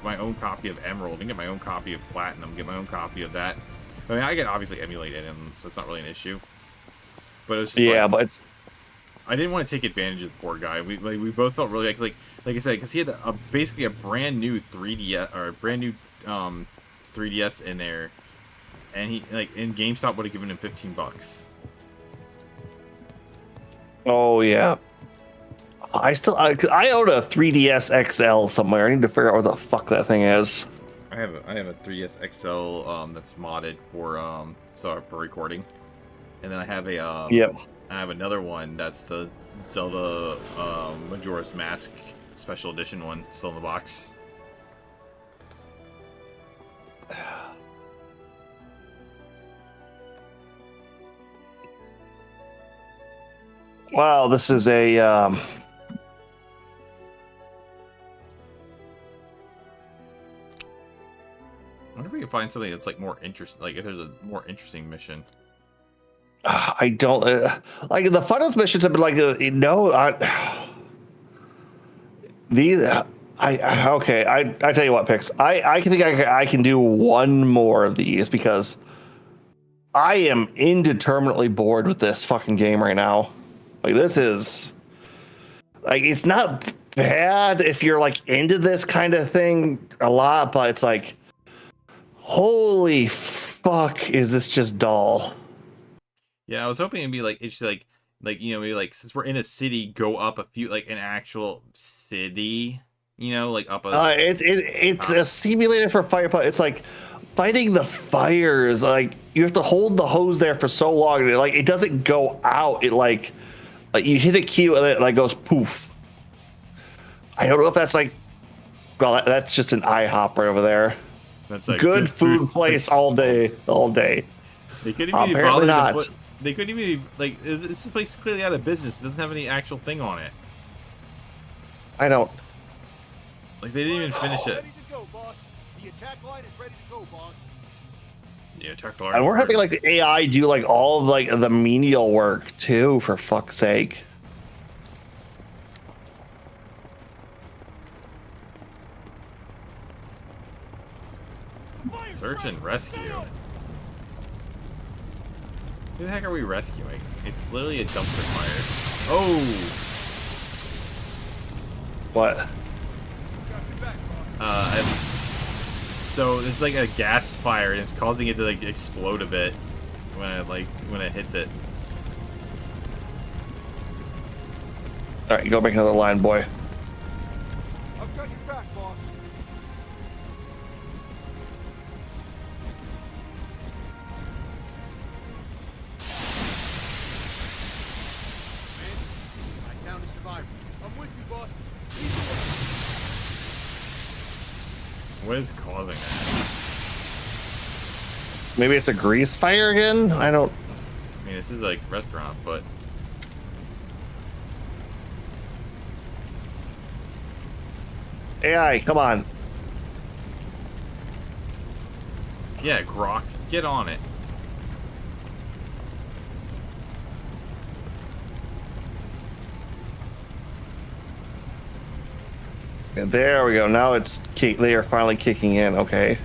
my own copy of Emerald and get my own copy of Platinum, get my own copy of that. I mean, I can obviously emulate it, so it's not really an issue. But it was just Yeah, but it's I didn't want to take advantage of the poor guy. We both felt really like I said, because he had basically a brand new 3DS or a brand new 3DS in there. And he, like, in GameStop would have given him $15. oh yeah. I own a 3DS XL somewhere. I need to figure out where the fuck that thing is. I have a 3DS XL that's modded for for recording, and then I have a Yep. I have another one that's the Zelda Majora's Mask special edition one still in the box. Wow, this is a I wonder if we can find something that's like more interesting. Like if there's a more interesting mission. I don't like the funnest missions have been like these. Okay. I tell you what, Pix. I can think I can do one more of these because I am indeterminately bored with this fucking game right now. Like this is like it's not bad if you're like into this kind of thing a lot, but it's like holy fuck, is this just dull? Yeah, I was hoping it'd be like it's like you know maybe like since we're in a city, go up a few like an actual city, you know, like up a. It's a simulator for firefight. It's like fighting the fires. Like you have to hold the hose there for so long, and it doesn't go out. It like you hit a cue and then it like goes poof. I don't know if that's like. Well, that's just an IHOP right over there. That's like good food place all day. They couldn't even apparently not. They couldn't even like this place is clearly out of business. It doesn't have any actual thing on it. I don't. Like they didn't even finish it. Ready to go, boss. The attack line is ready to go, boss. Yeah, attack line. And we're having like the AI do like all of like the menial work too. For fuck's sake. Search and rescue. Who the heck are we rescuing? It's literally a dumpster fire. Oh! What? So it's like a gas fire and it's causing it to like explode a bit when it hits it. All right, go make another line, boy. I've got your back, boss. I down to survive. I'm with you, boss. What is causing that? Maybe it's a grease fire again? I don't. I mean, this is like restaurant, but AI, come on. yeah, Grok, get on it. And there we go. Now it's they are finally kicking in. Okay.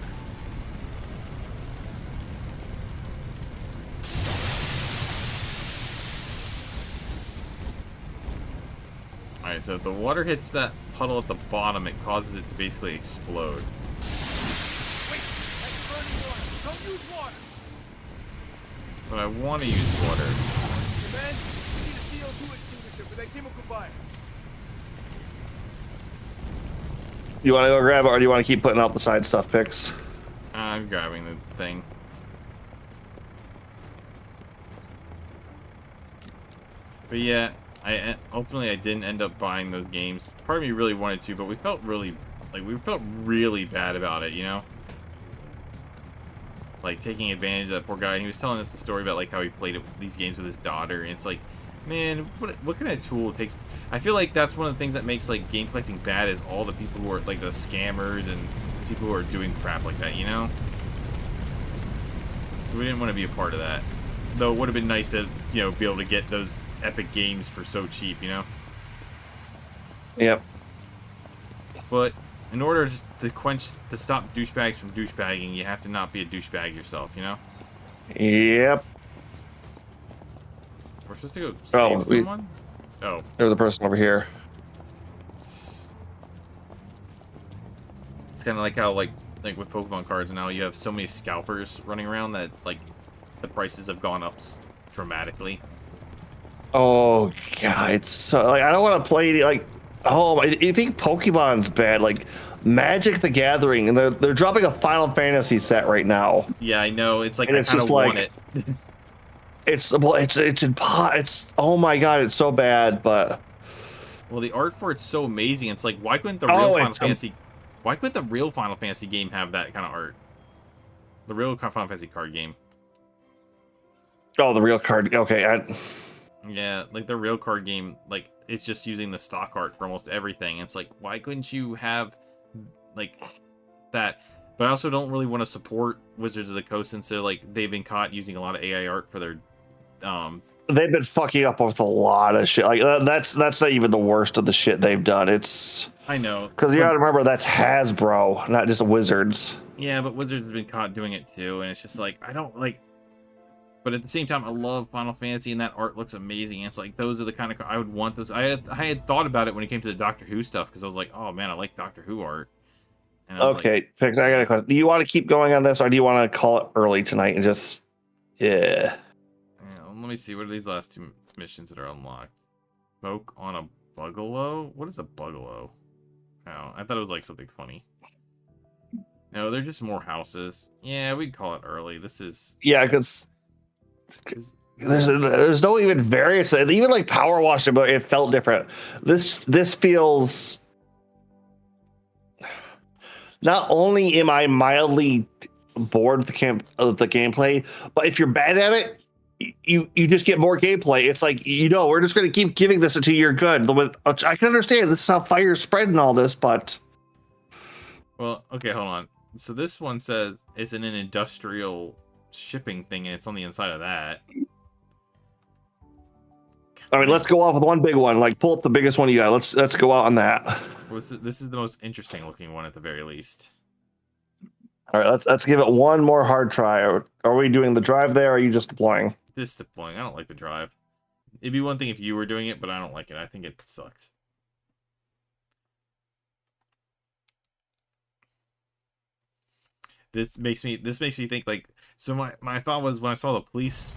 Alright, so if the water hits that puddle at the bottom, it causes it to basically explode. Wait, that's burning water. Don't use water. But I want to use water. Command, we need a CO2 extinguisher for that chemical fire. You want to go grab it, or do you want to keep putting out the side stuff, Pix? I'm grabbing the thing. But yeah, I didn't end up buying those games. Part of me really wanted to, but we felt really bad about it, you know? Like taking advantage of that poor guy. And he was telling us the story about like how he played these games with his daughter, and it's like, man, what kind of tool it takes? I feel like that's one of the things that makes like game collecting bad is all the people who are like the scammers and people who are doing crap like that, you know? So we didn't want to be a part of that. Though it would have been nice to, you know, be able to get those epic games for so cheap, you know? Yep. But in order to stop douchebags from douchebagging, you have to not be a douchebag yourself, you know? Yep. We're supposed to go save someone? Oh. There's a person over here. It's kind of like how, like with Pokemon cards now, you have so many scalpers running around that, like, the prices have gone up dramatically. Oh god, it's so like I don't want to play like. Oh, you think Pokemon's bad? Like Magic the Gathering, and they're dropping a Final Fantasy set right now. Yeah, I know. It's like And I it's kind of just want like it. it's oh my god, it's so bad. But Well, the art for it's so amazing. It's like why couldn't the why couldn't the real Final Fantasy game have that kind of art? The real Final Fantasy card game. oh, the real card. Okay, Yeah, like the real card game, like it's just using the stock art for almost everything. It's like, why couldn't you have like that? But I also don't really want to support Wizards of the Coast since they've been caught using a lot of AI art for their they've been fucking up with a lot of shit. Like that's not even the worst of the shit they've done. It's I know, because you got to remember that's Hasbro, not just Wizards. Yeah, but Wizards have been caught doing it too, and it's just like I don't like. But at the same time, I love Final Fantasy, and that art looks amazing. And it's like those are the kind of I would want those. I had thought about it when it came to the Doctor Who stuff because I was like, oh man, I like Doctor Who art. And I was Okay, Pix, I got a question. Do you want to keep going on this, or do you want to call it early tonight and just yeah? Let me see. What are these last two missions that are unlocked? Smoke on a bungalow. What is a bungalow? Oh, I thought it was like something funny. No, they're just more houses. Yeah, we'd call it early. This is Because there's no even variance. Even like power wash, but it felt different. This feels. Not only am I mildly bored with the gameplay, but if you're bad at it, you just get more gameplay. It's like we're just going to keep giving this until you're good. I can understand this is how fire's spreading all this, but well, okay, hold on. So this one says it's in an industrial shipping thing, and it's on the inside of that. I mean, let's go off with one big one. Like, pull up the biggest one you got. Let's go out on that. Well, this is the most interesting looking one at the very least. All right, let's give it one more hard try. Are we doing the drive there, or are you just deploying? This deploying. I don't like the drive. It'd be one thing if you were doing it, but I don't like it. I think it sucks. This makes me think like so my thought was when I saw the police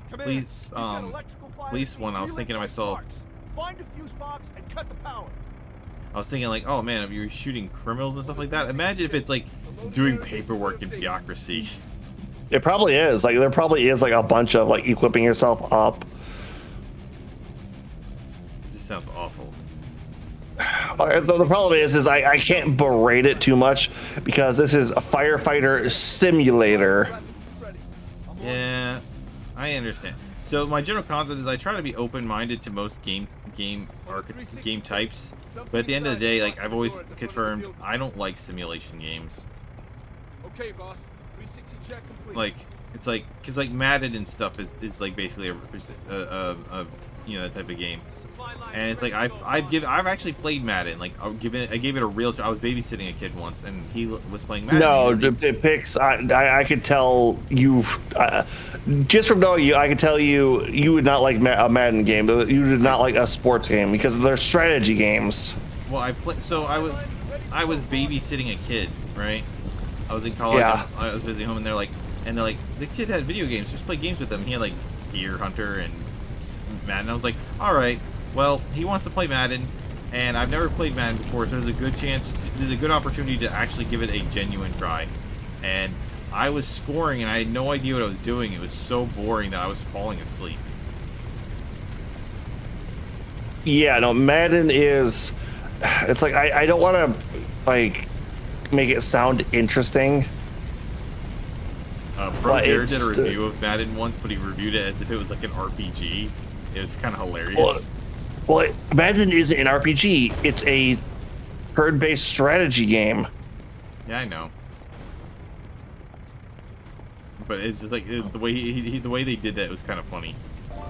one, I was thinking to myself, find a fuse box and cut the power. I was thinking like, oh man, if you're shooting criminals and stuff like that, imagine if it's like doing paperwork and bureaucracy. It probably is. Like there probably is like a bunch of like equipping yourself up. It just sounds awful. The problem is I can't berate it too much because this is a firefighter simulator. Yeah, I understand. So my general concept is I try to be open-minded to most game types, but at the end of the day, like I've always confirmed, I don't like simulation games. Okay, boss. 360 check complete. Like it's like because like Madden and stuff is like basically a that type of game. And it's like I've actually played Madden. Like I gave it a real. I was babysitting a kid once, and he was playing Madden. No, it picks. I could tell you just from knowing you. I could tell you would not like a Madden game. You did not like a sports game because they're strategy games. Well, I was babysitting a kid, right? I was in college. Yeah. I was visiting home, and they're like, the kid had video games. Just play games with him. He had like Deer Hunter and Madden. I was like, all right. Well, he wants to play Madden, and I've never played Madden before, so there's a good opportunity to actually give it a genuine try. And I was scoring, and I had no idea what I was doing. It was so boring that I was falling asleep. Yeah, no, Madden is. It's like I don't want to like make it sound interesting. Bro Jared did a review of Madden once, but he reviewed it as if it was like an RPG. It was kind of hilarious. Well, Madden isn't an RPG. It's a turn-based strategy game. Yeah, I know. But it's just like the way the way they did that was kind of funny.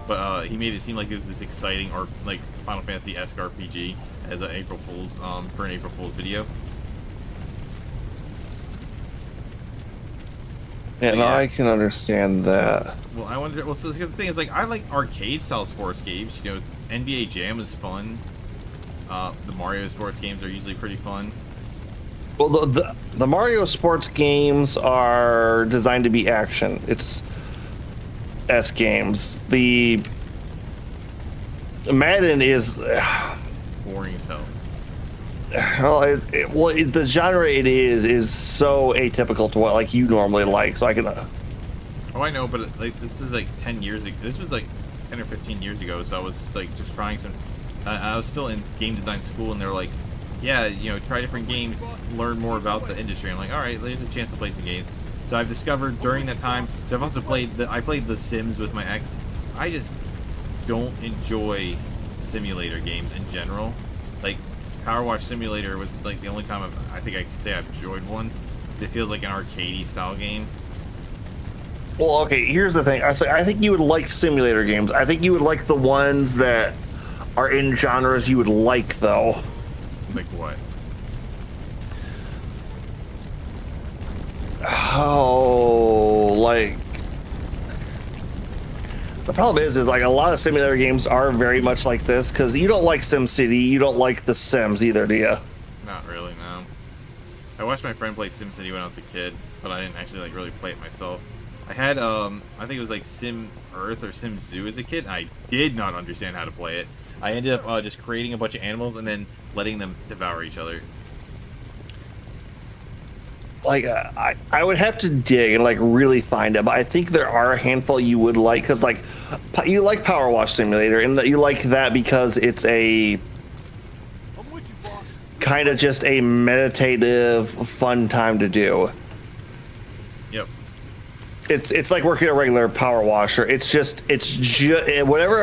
But he made it seem like it was this exciting like Final Fantasy-esque RPG as an April Fool's for an April Fool's video. Yeah, no, I can understand that. Well, I wonder. Well, so because the thing is, like, I like arcade-style sports games. You know, NBA Jam is fun. The Mario sports games are usually pretty fun. Well, the Mario sports games are designed to be action. It's S games. Madden is Boring as hell. well, the genre it is so atypical to what like you normally like. So I can. Oh, I know, but like this is like 10 years ago. This was like 10 or 15 years ago. So I was like just trying some. I was still in game design school, and they were like, "Yeah, you know, try different games, learn more about the industry." I'm like, "All right, there's a chance to play some games." So I've discovered during that time. So I've also played. I played The Sims with my ex. I just don't enjoy simulator games in general. Like Power Wash Simulator was like the only time I think I could say I've enjoyed one. Because it feels like an arcadey style game. Well, okay. Here's the thing. I think you would like simulator games. I think you would like the ones that are in genres you would like, though. Like what? Oh, like the problem is like a lot of simulator games are very much like this because you don't like SimCity, you don't like The Sims either, do you? Not really, no. I watched my friend play SimCity when I was a kid, but I didn't actually like really play it myself. I had I think it was like Sim Earth or Sim Zoo as a kid. And I did not understand how to play it. I ended up just creating a bunch of animals and then letting them devour each other. Like I would have to dig and like really find it, but I think there are a handful you would like because like you like Power Wash Simulator and that you like that because it's a I'm with you, boss. kind of just a meditative, fun time to do. Yep. It's like working a regular power washer. It's just whatever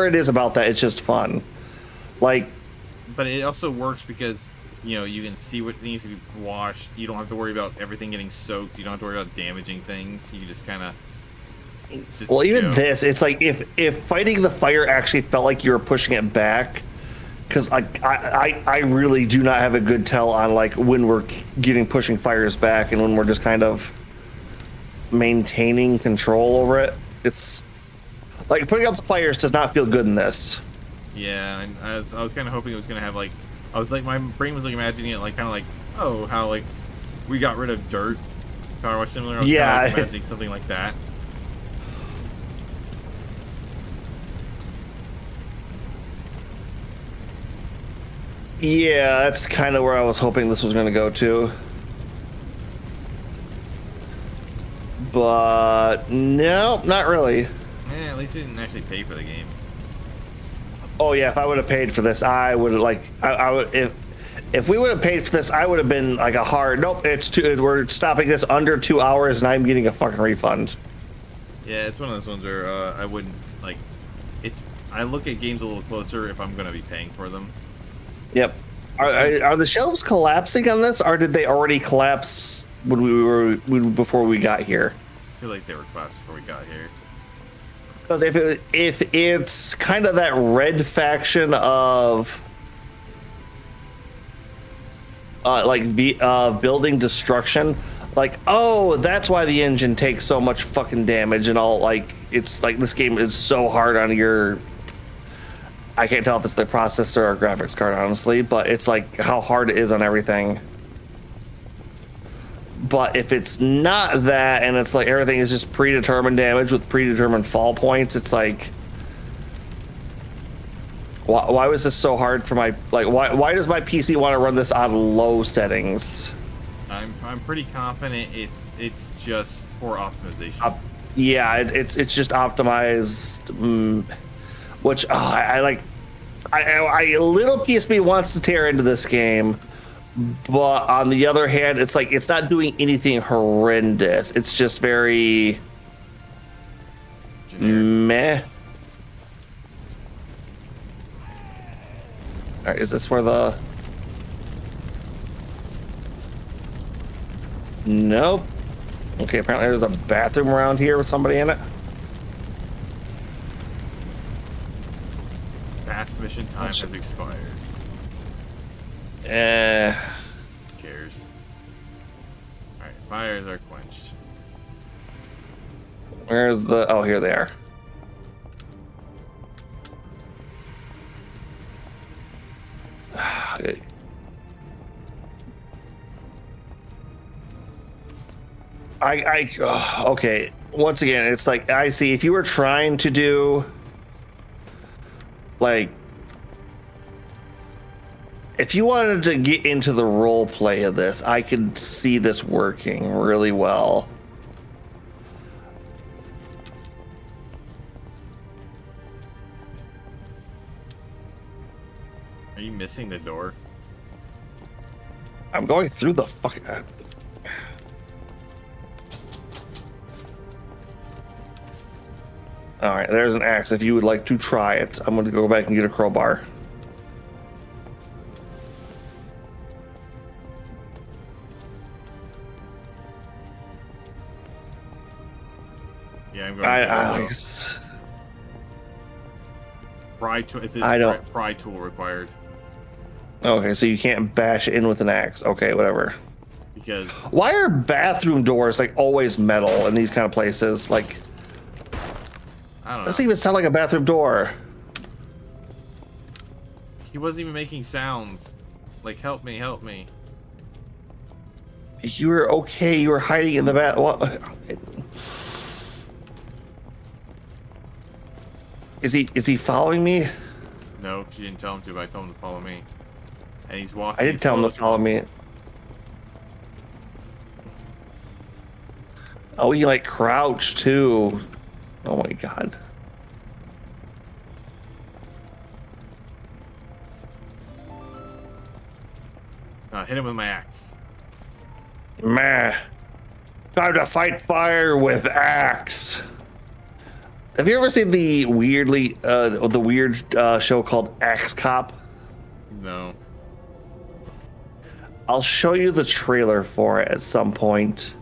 it is about that. It's just fun. Like, But it also works because you know you can see what needs to be washed. You don't have to worry about everything getting soaked. You don't have to worry about damaging things. You just kind of well, even this, it's like if fighting the fire actually felt like you were pushing it back, because I really do not have a good tell on like when we're pushing fires back and when we're just kind of maintaining control over it. It's like putting out the fires does not feel good in this. Yeah, and I was kind of hoping it was gonna have like I was like my brain was like imagining it like kind of like oh how like we got rid of dirt Power Wash Simulator. I was Yeah. kind of like imagining something like that. Yeah, that's kind of where I was hoping this was going to go to. But no, not really. Yeah, at least we didn't actually pay for the game. Oh yeah, if I would have paid for this, I would have like I would if we would have paid for this, I would have been like a hard nope. We're stopping this under 2 hours, and I'm getting a fucking refund. Yeah, it's one of those ones where I wouldn't like. I look at games a little closer if I'm gonna be paying for them. Yep. Are the shelves collapsing on this, or did they already collapse before we got here? I feel like they were collapsed before we got here. Because if it's kind of that red faction of building destruction, like oh that's why the engine takes so much fucking damage and all, like it's like this game is so hard on your. I can't tell if it's the processor or graphics card, honestly, but it's like how hard it is on everything. But if it's not that, and it's like everything is just predetermined damage with predetermined fall points, it's like, why was this so hard for my, like, why does my PC want to run this on low settings? I'm pretty confident it's just for optimization. Yeah, it's just optimized. Which I like. I little PSP wants to tear into this game, but on the other hand, it's like it's not doing anything horrendous. It's just very Generic. meh. All right, is this where the? Nope. Okay, apparently there's a bathroom around here with somebody in it. Fast mission time has expired. Who cares? Alright, fires are quenched. Where's the? Oh, here they are. Okay. Once again, it's like I see if you were trying to do like, if you wanted to get into the role play of this, I could see this working really well. Are you missing the door? I'm going through the fucking. All right, there's an axe. If you would like to try it, I'm going to go back and get a crowbar. Yeah, I'm going. Pry tool required. Okay, so you can't bash it in with an axe. Okay, whatever. Because why are bathroom doors like always metal in these kind of places? Like, I don't know. Doesn't even sound like a bathroom door. He wasn't even making sounds. Like, help me, help me. You were okay. You were hiding in the bath. What? Is he following me? No, she didn't tell him to, but I told him to follow me. And he's walking. I didn't tell him to follow me. Oh, you like crouch too. Oh my god. Hit him with my axe. Meh. Time to fight fire with axe. Have you ever seen the weird show called Axe Cop? No. I'll show you the trailer for it at some point.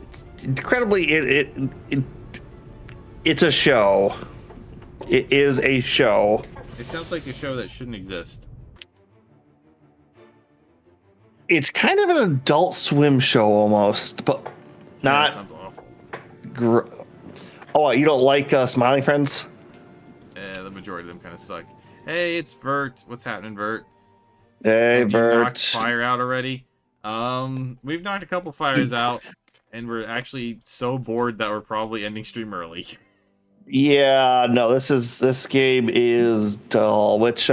It's incredibly, it's a show. It is a show. It sounds like a show that shouldn't exist. It's kind of an Adult Swim show almost, but not. That sounds awful. Oh, you don't like Smiling Friends? The majority of them kind of suck. Hey, it's Vert. What's happening, Vert? Hey, Have Vert. you knocked fire out already? We've knocked a couple fires out, and we're actually so bored that we're probably ending stream early. Yeah, no, this game is dull, which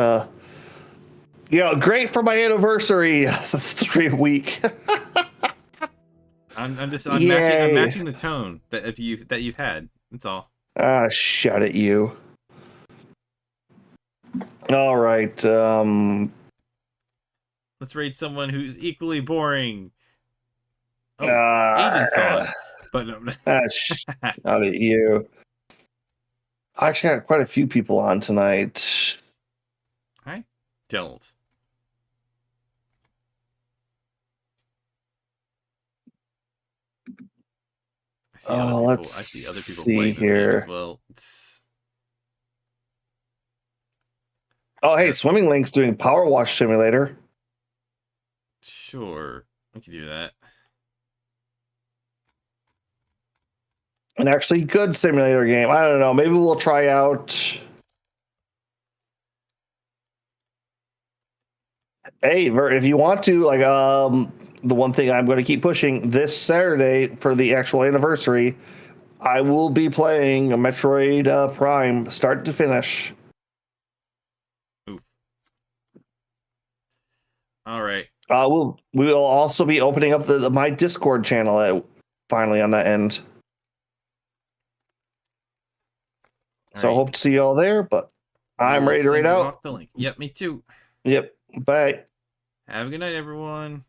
great for my anniversary 3 week. I'm matching the tone that you've had. That's all. Shut at you. All right. Let's raid someone who's equally boring. Oh, Agent's on. But no. Not at you. I actually got quite a few people on tonight. I don't. I see other people playing here. This game as well. Oh, hey, Swimming Link's doing Power Wash Simulator. Sure, we can do that. An actually good simulator game. I don't know. Maybe we'll try out. Hey, if you want to, like, the one thing I'm going to keep pushing this Saturday for the actual anniversary, I will be playing a Metroid Prime start to finish. Ooh. All right. We will also be opening up my Discord channel finally on that end. So I hope to see you all there, but I'm ready to raid out. Off the link. Yep, me too. Yep. Bye. Have a good night, everyone.